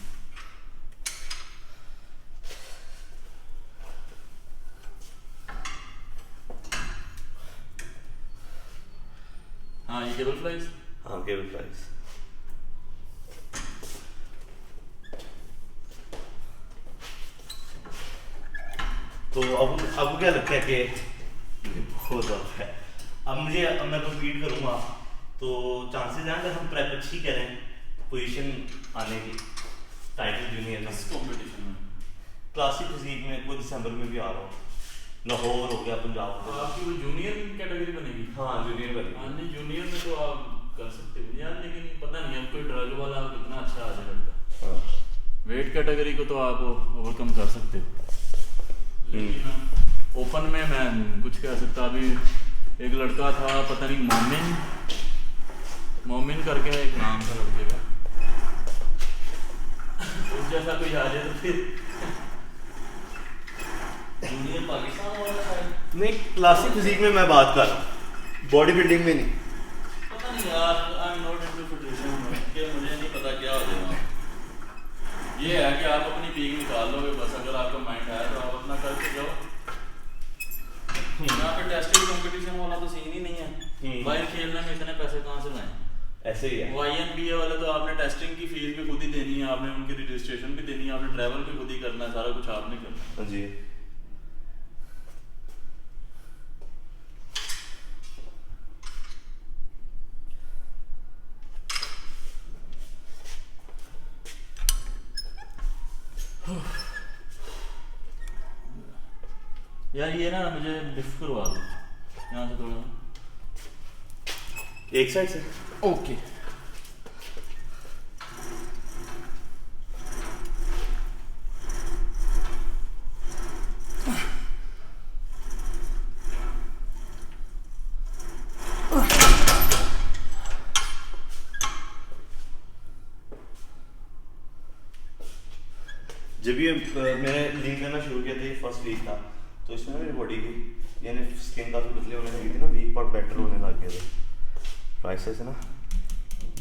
Speaker 4: हाँ ये केबल फ्लाइज
Speaker 1: हाँ केबल फ्लाइज। तो अब आपको क्या लगता है कि बहुत ज़्यादा है अब मैं कम्पीट करूँगा तो चांसेस हैं अगर हम प्रेप अच्छी करें पोजीशन आने की टाइटल जूनियर में
Speaker 4: इस कंपटीशन में
Speaker 1: क्लासिक फिजिक में कोई दिसंबर में भी आ रहा हो लाहौर हो गया पंजाब हो गया।
Speaker 4: आपकी वो जूनियर कैटेगरी बनेगी।
Speaker 1: हाँ जूनियर बनेगी।
Speaker 4: हाँ नहीं जूनियर में तो आप कर सकते हो यार, लेकिन पता नहीं अब कोई ड्रग वाला कितना अच्छा आ जाएगा।
Speaker 1: हाँ
Speaker 4: वेट कैटेगरी को तो आप ओवरकम कर सकते हो, लेकिन ओपन में मैं कुछ कह सकता। अभी एक लड़का था पता नहीं मोमिन करके एक नाम था लड़के का, उस जैसा कोई आ जाए तो फिर जूनियर पाकिस्तान वाला शायद,
Speaker 1: नहीं क्लासिक फिजिक में मैं बात कर रहा हूँ बॉडी बिल्डिंग में नहीं।
Speaker 4: पता नहीं यार I am not into fitness के मुझे नहीं पता क्या हो जाएगा। ये है कि आप अपनी पीक निकाल लोगे बस, अगर आपका माइंड है तो आप अपना करके जाओ। यहाँ पे टेस्टिंग कंपटीशन वाला तो सीन ही नहीं है। बाहर खेलने में इतने पैसे कहाँ से लाएं?
Speaker 1: ऐसे ही है।
Speaker 4: वो INBA वाले तो आपने टेस्टिंग की फीस भी खुद ही देनी है, आपने उनकी रजिस्ट्रेशन भी देनी है, आपने ट्रैवल भी खुद ही करना है, सारा कुछ आपने करना है।
Speaker 1: हाँ जी
Speaker 4: यार ये ना मुझे लिफ्ट करवा दो यहाँ से थोड़ा।
Speaker 1: एक साइड से
Speaker 4: ओके
Speaker 1: जब ये मैंने लीन करना शुरू किया था ये फर्स्ट वीक था तो इसमें ना मेरी बॉडी की यानी स्किन काफ़ी पतली होने लगी थी ना, वीक पार्ट बेटर होने लग गए थे ट्राइसेप्स से ना।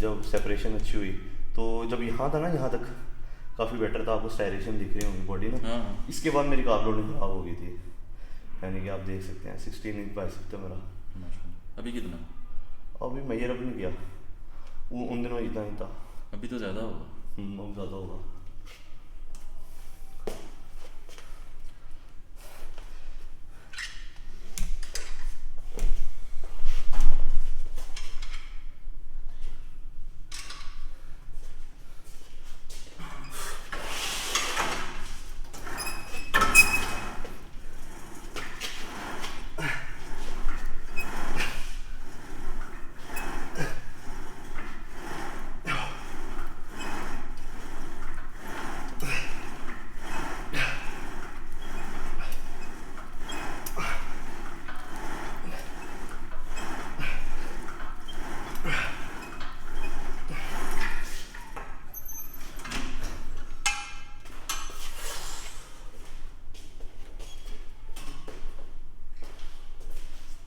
Speaker 1: जब सेपरेशन अच्छी हुई तो जब यहाँ था ना यहाँ तक काफ़ी बेटर था, आपको स्टायरेशन दिख रही होंगी बॉडी ना।
Speaker 4: हाँ।
Speaker 1: इसके बाद मेरी कार्ब लोडिंग खराब हो गई थी, यानी कि आप देख सकते हैं 16 इंच बाइसेप था मेरा।
Speaker 4: अभी कितना?
Speaker 1: अभी मेजर अप नहीं किया, वो उन दिनों इतना ही था।
Speaker 4: अभी तो ज़्यादा होगा।
Speaker 1: अब ज़्यादा होगा।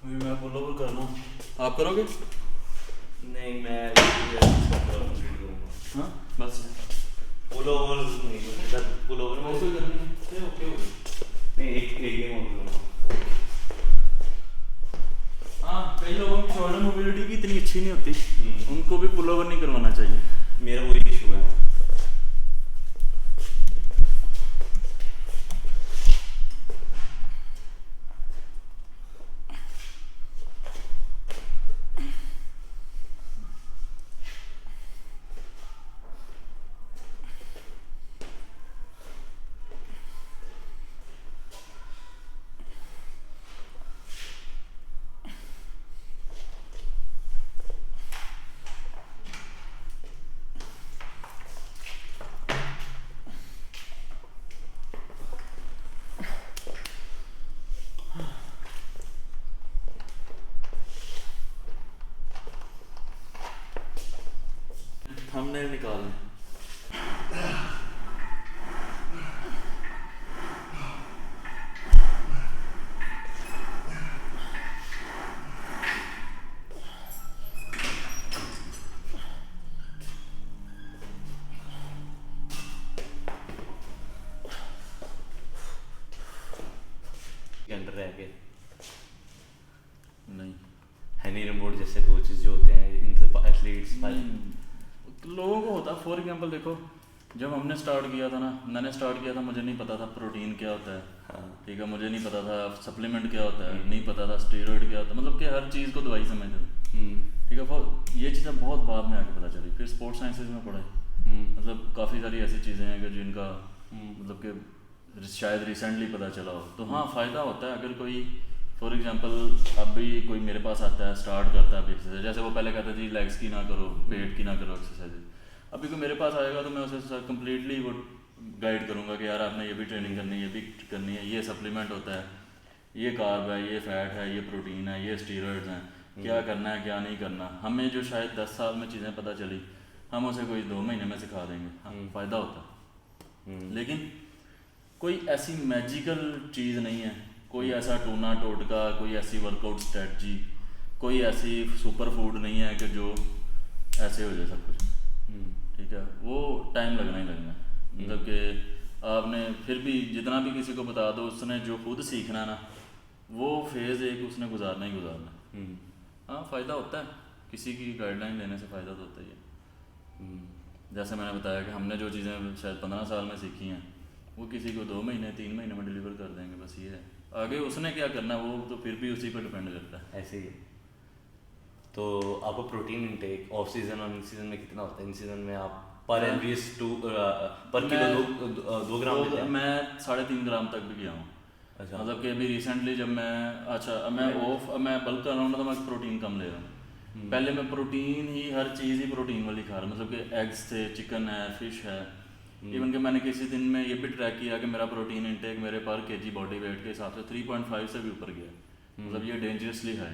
Speaker 4: अभी मैं पुल ओवर कर लूँ, आप करोगे?
Speaker 1: नहीं मैं
Speaker 4: हाँ बस
Speaker 1: पुल ओवर नहीं, पुल ओवर में
Speaker 4: ओके करनी है, ओके हो गए।
Speaker 1: नहीं एक गेम और करूँगा।
Speaker 4: हाँ कई लोगों की शोल्डर मोबिलिटी भी इतनी अच्छी नहीं होती, उनको भी पुल ओवर नहीं करवाना चाहिए।
Speaker 1: मेरा वही इशू है।
Speaker 4: थंबनेल निकाल लें।
Speaker 1: अंडर रह के
Speaker 4: नहीं
Speaker 1: हैनी रिमोट जैसे कोचेस जो होते हैं इनसे एथलीट्स
Speaker 4: लोगों को होता, फॉर एग्जांपल देखो जब हमने स्टार्ट किया था ना, मैंने स्टार्ट किया था, मुझे नहीं पता था प्रोटीन क्या होता है,
Speaker 1: हाँ
Speaker 4: ठीक है, मुझे नहीं पता था सप्लीमेंट क्या होता है, नहीं पता था स्टेरॉइड क्या होता है, मतलब कि हर चीज़ को दवाई समझते थे, ठीक है। ये चीज़ें बहुत बाद में आके पता चली, फिर स्पोर्ट्स साइंसेज में पढ़े, मतलब काफ़ी सारी ऐसी चीज़ें हैं कि जिनका मतलब कि शायद रिसेंटली पता चला हो। तो हाँ फ़ायदा होता है अगर कोई फॉर एग्जांपल अभी कोई मेरे पास आता है, स्टार्ट करता है अभी एक्सरसाइज, जैसे वो पहले कहता जी लेग्स की ना करो, पेट की ना करो एक्सरसाइज, अभी कोई मेरे पास आएगा तो मैं उसे कम्प्लीटली वो गाइड करूँगा कि यार आपने ये भी ट्रेनिंग करनी है, ये भी करनी है, ये सप्लीमेंट होता है, ये कार्ब है, ये फैट है, ये प्रोटीन है, ये स्टीरॉइड्स हैं, क्या करना है क्या नहीं करना। हमें जो शायद 10 साल में चीज़ें पता चली, हम उसे कोई 2 महीने में सिखा देंगे, हाँ फ़ायदा होता है। लेकिन कोई ऐसी मैजिकल चीज़ नहीं है, कोई ऐसा टूना टोटका, कोई ऐसी वर्कआउट स्ट्रेटजी, कोई ऐसी सुपर फूड नहीं है कि जो ऐसे हो जाए सब कुछ, ठीक है। वो टाइम लगना ही लगना है, मतलब कि आपने फिर भी जितना भी किसी को बता दो, उसने जो खुद सीखना है ना, वो फेज़ एक उसने गुजारना ही गुजारना। हाँ फ़ायदा होता है, किसी की गाइडलाइन लेने से फ़ायदा तो होता ही है। जैसे मैंने बताया कि हमने जो चीज़ें शायद 15 साल में सीखी हैं, वो किसी को 2 महीने 3 महीने में डिलीवर कर देंगे, बस ये है। आगे उसने क्या करना है वो तो फिर भी उसी पर डिपेंड करता है।
Speaker 1: ऐसे ही। तो आपको प्रोटीन इंटेक ऑफ सीजन और इन सीजन में कितना होता है? इन सीजन में आप पर एलबीएस पर किलो 2 ग्राम लेते हैं?
Speaker 4: मैं 3.5 ग्राम तक भी गया हूँ।
Speaker 1: अच्छा।
Speaker 4: मतलब कि अभी रिसेंटली जब मैं बल्क कर रहा हूँ ना, तो मैं प्रोटीन कम ले रहा हूँ। पहले मैं प्रोटीन ही हर चीज़ ही प्रोटीन वाली खा रहा हूँ, मतलब कि एग्स थे, चिकन है, फिश है, इवन कि मैंने किसी दिन में ये भी ट्रैक किया कि मेरा प्रोटीन इंटेक मेरे पर केजी बॉडी वेट के हिसाब से 3.5 से भी ऊपर गया, मतलब ये डेंजरसली है।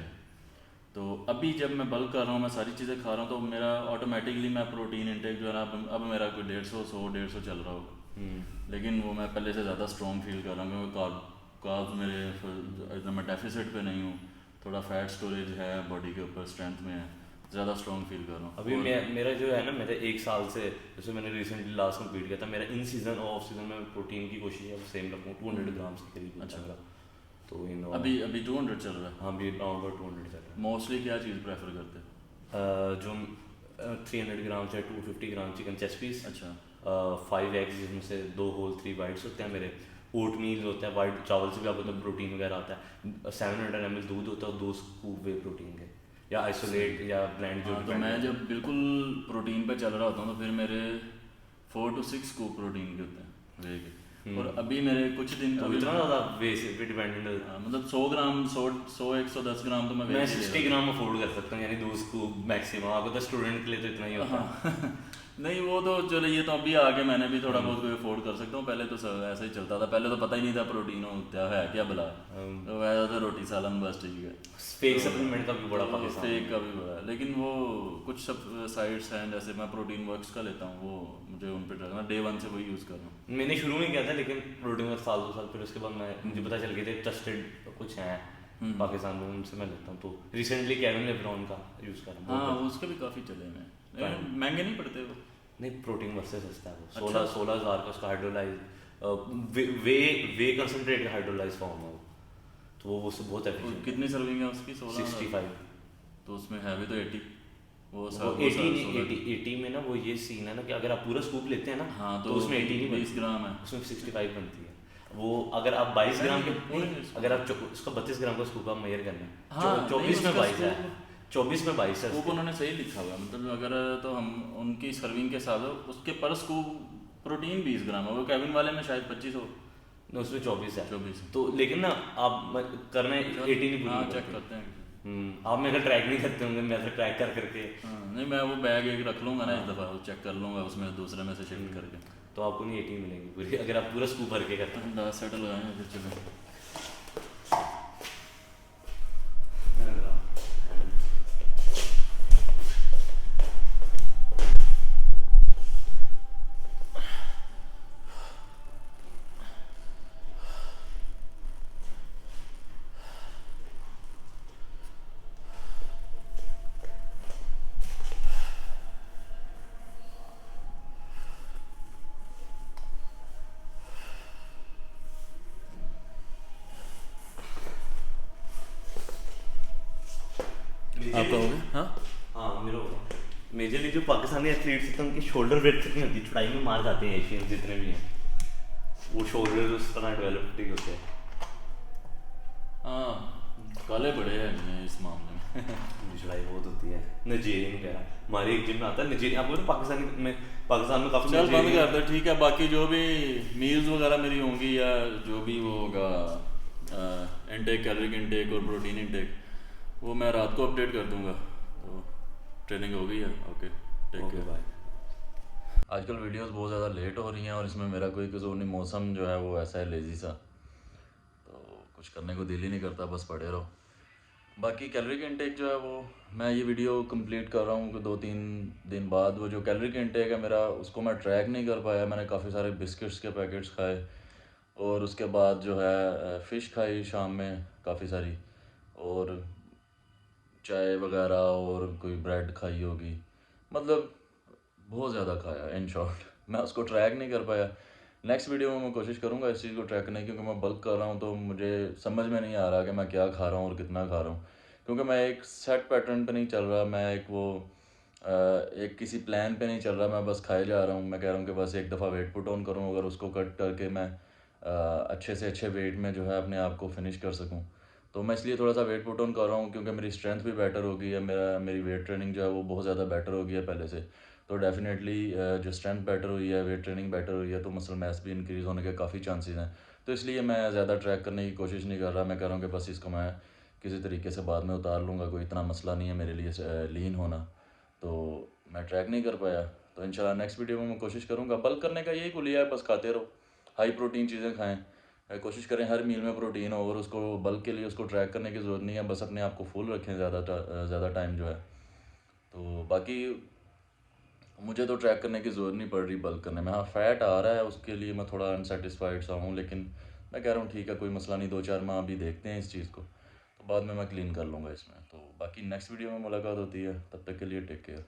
Speaker 4: तो अभी जब मैं बल्क कर रहा हूँ, मैं सारी चीज़ें खा रहा हूँ, तो मेरा ऑटोमेटिकली मैं प्रोटीन इंटेक जो है ना, अब मेरा कोई 150 चल रहा होगा, लेकिन वो मैं पहले से ज़्यादा स्ट्रॉन्ग फील कर रहा हूँ, क्योंकि कार्ब्स मेरे एकदम मैं डेफिसिट पे नहीं हूँ, थोड़ा फैट स्टोरेज है बॉडी के ऊपर, स्ट्रेंथ में है, ज़्यादा स्ट्रॉन्ग फील कर रहा हूँ।
Speaker 1: अभी मेरा जो है ना, मेरा 1 साल से, जैसे मैंने रिसेंटली लास्ट कंप्लीट किया था, मेरा इन सीजन और ऑफ सीजन में प्रोटीन की कोशिश है सेम रखूँ, 200 ग्राम्स के करीब। अच्छा। तो इन
Speaker 4: अभी 200 चल रहा है?
Speaker 1: हाँ अभी अराउंड 200 चल रहा है।
Speaker 4: मोस्टली क्या चीज़ प्रेफर करते हैं?
Speaker 1: जो 300 ग्राम से 250 ग्राम चिकन चेस्ट पीस।
Speaker 4: अच्छा।
Speaker 1: 5 एग्स जिसमें से 2 होल 3 वाइट्स होते हैं मेरे। ओट मील होता है, वाइट चावल से भी आपको तो प्रोटीन वगैरह आता है। 700 ml दूध होता है और 2 स्कूप वे प्रोटीन के, या आइसोलेट या ब्लेंड जो।
Speaker 4: तो मैं जब बिल्कुल प्रोटीन पे चल रहा होता हूँ तो फिर मेरे 4 to 6 स्कूप प्रोटीन के होते हैं वे के। और अभी मेरे कुछ दिन
Speaker 1: तो इतना ज़्यादा वे से डिपेंडेंट है,
Speaker 4: मतलब 100 ग्राम 100-110 ग्राम तो
Speaker 1: मैं 60 ग्राम अफोर्ड कर सकता हूँ, यानी 2 स्कूप मैक्सिमम। आपको तो स्टूडेंट के लिए तो इतना ही होता है।
Speaker 4: नहीं वो तो चलो, ये तो अभी आगे मैंने भी थोड़ा बहुत कोई अफोर्ड कर सकता हूँ, पहले तो ऐसे ही चलता था, पहले तो पता ही नहीं था प्रोटीन होता है क्या भला, तो वैसा तो रोटी सालन बस ठीक है।
Speaker 1: फेक सप्लीमेंट का भी बड़ा पाकिस्तान,
Speaker 4: फेक का भी बड़ा है, लेकिन वो कुछ सब साइट्स हैं, जैसे मैं प्रोटीन वर्क्स का लेता हूँ, वो मुझे उन पर मैं डे 1 से वही यूज़ कर रहा हूँ।
Speaker 1: मैंने शुरू में किया था, लेकिन प्रोटीन वर्क 1-2 साल, फिर उसके बाद मैं मुझे पता चल गया था ट्रस्टेड कुछ हैं पाकिस्तान में, उनसे मैं लेता हूँ। तो रिसेंटली केविन लेब्रॉन का यूज़ कर रहा हूँ।
Speaker 4: हाँ उसके भी काफ़ी चले हैं, महंगे नहीं पड़ते वो।
Speaker 1: नहीं, प्रोटीन वर्क से सस्ता है वो। 16,000 का उसका हाइड्रोलाइज वे कंसनट्रेट का हाइड्रोलाइज फॉर्म है वो, तो वो उससे बहुत एफिशिएंट।
Speaker 4: कितनी सर्विंग है उसकी?
Speaker 1: 65।
Speaker 4: तो उसमें है भी तो 80। वो
Speaker 1: 80 में ना वो ये सीन है ना कि अगर आप पूरा स्कूप लेते हैं ना,
Speaker 4: हाँ
Speaker 1: तो उसमें 80 नहीं
Speaker 4: 20 ग्राम है,
Speaker 1: उसमें 65 बनती है। वो अगर आप 22 ग्राम के, अगर आप उसका 32 ग्राम का स्कूप आप मेजर करना है, 24 में 22 है, 24 में 22 है।
Speaker 4: स्कूप उन्होंने सही लिखा हुआ है, मतलब अगर तो हम उनकी सर्विंग के साथ उसके पर स्कूप प्रोटीन 20 ग्राम है, वो केविन वाले में शायद 25 हो,
Speaker 1: उसमें 24 है।
Speaker 4: 24
Speaker 1: तो लेकिन ना आप करना है 80 नहीं,
Speaker 4: हाँ चेक करते हैं।
Speaker 1: आप मेरे ट्रैक नहीं करते होंगे, मैं तो ट्रैक कर करके।
Speaker 4: नहीं मैं वो बैग एक रख लूँगा ना, एक दफ़ा चेक कर लूँगा उसमें दूसरे में से शिफ्ट करके,
Speaker 1: तो आपको नहीं 80 मिलेंगे पूरी, अगर आप पूरा स्कूप भर के करते हैं।
Speaker 4: 10 सेट लगाएंगे फिर चलो। आपका हो गया? हाँ
Speaker 1: हाँ मेरा होगा। मेजरली जो पाकिस्तानी एथलीट्स होते हैं उनकी शोल्डर ब्रेड्थ नहीं होती, चौड़ाई में मार खाते हैं एशियन जितने भी हैं, वो शोल्डर उस तरह डेवलप नहीं होते हैं।
Speaker 4: हाँ काले बड़े हैं इस मामले में
Speaker 1: चढ़ाई बहुत होती है। नाइजीरियन वगैरह हमारे एक जिम में आता है नाइजीरियन, आपको तो पाकिस्तान में काफ़ी
Speaker 4: चल बंद कर दे ठीक है। बाकी जो भी मील्स वगैरह मेरी होंगी या जो भी वो होगा इनटेक, कैलोरी इनटेक और प्रोटीन इनटेक, वो मैं रात को अपडेट कर दूंगा। तो ट्रेनिंग हो गई है। Okay take care
Speaker 1: bye.
Speaker 2: आजकल वीडियोस बहुत ज़्यादा लेट हो रही हैं और इसमें मेरा कोई कसूर नहीं, मौसम जो है वो ऐसा है लेज़ी सा, तो कुछ करने को दिल ही नहीं करता, बस पड़े रहो। बाकी कैलोरी का इंटेक जो है वो मैं ये वीडियो कंप्लीट कर रहा हूँ कि 2-3 दिन बाद। वो जो कैलोरी का इंटेक है मेरा, उसको मैं ट्रैक नहीं कर पाया। मैंने काफ़ी सारे बिस्किट्स के पैकेट्स खाए और उसके बाद जो है फ़िश खाई शाम में काफ़ी सारी, और चाय वगैरह और कोई ब्रेड खाई होगी, मतलब बहुत ज़्यादा खाया इन शॉर्ट। मैं उसको ट्रैक नहीं कर पाया। नेक्स्ट वीडियो में मैं कोशिश करूँगा इस चीज़ को ट्रैक करने की, क्योंकि मैं बल्क कर रहा हूँ तो मुझे समझ में नहीं आ रहा कि मैं क्या खा रहा हूँ और कितना खा रहा हूँ, क्योंकि मैं एक सेट पैटर्न पे नहीं चल रहा, मैं एक किसी प्लान पे नहीं चल रहा, मैं बस खाए जा रहा हूँ। मैं कह रहा हूँ कि बस एक दफ़ा वेट पुट ऑन करूँ, अगर उसको कट करके मैं अच्छे से अच्छे वेट में जो है अपने आप को फिनिश कर सकूँ, तो मैं इसलिए थोड़ा सा वेट पुट ऑन कर रहा हूँ, क्योंकि मेरी स्ट्रेंथ भी बेटर हो गई है, मेरी वेट ट्रेनिंग जो है वो बहुत ज़्यादा बेटर हो गई है पहले से। तो डेफिनेटली जो स्ट्रेंथ बेटर हुई है, वेट ट्रेनिंग बेटर हुई है, तो मसल मास भी इंक्रीज़ होने के काफ़ी चांसेस हैं। तो इसलिए मैं ज़्यादा ट्रैक करने की कोशिश नहीं कर रहा। मैं कह रहा हूँ कि बस इसको मैं किसी तरीके से बाद में उतार लूँगा, कोई इतना मसला नहीं है मेरे लिए लीन होना। तो मैं ट्रैक नहीं कर पाया, तो इंशाल्लाह नेक्स्ट वीडियो में मैं कोशिश करूँगा। बल्क करने का यही कुलिया है, बस खाते रहो, हाई प्रोटीन चीज़ें खाएँ, कोशिश करें हर मील में प्रोटीन हो, और उसको बल्क के लिए उसको ट्रैक करने की ज़रूरत नहीं है, बस अपने आप को फुल रखें ज़्यादा टाइम जो है। तो बाकी मुझे तो ट्रैक करने की ज़रूरत नहीं पड़ रही बल्क करने में। हाँ फैट आ रहा है, उसके लिए मैं थोड़ा अनसेटिस्फाइड सा हूँ, लेकिन मैं कह रहा हूँ ठीक है कोई मसला नहीं, 2-4 माह अभी देखते हैं इस चीज़ को, तो बाद में मैं क्लीन कर लूँगा इसमें। तो बाकी नेक्स्ट वीडियो में मुलाकात होती है, तब तक के लिए टेक केयर।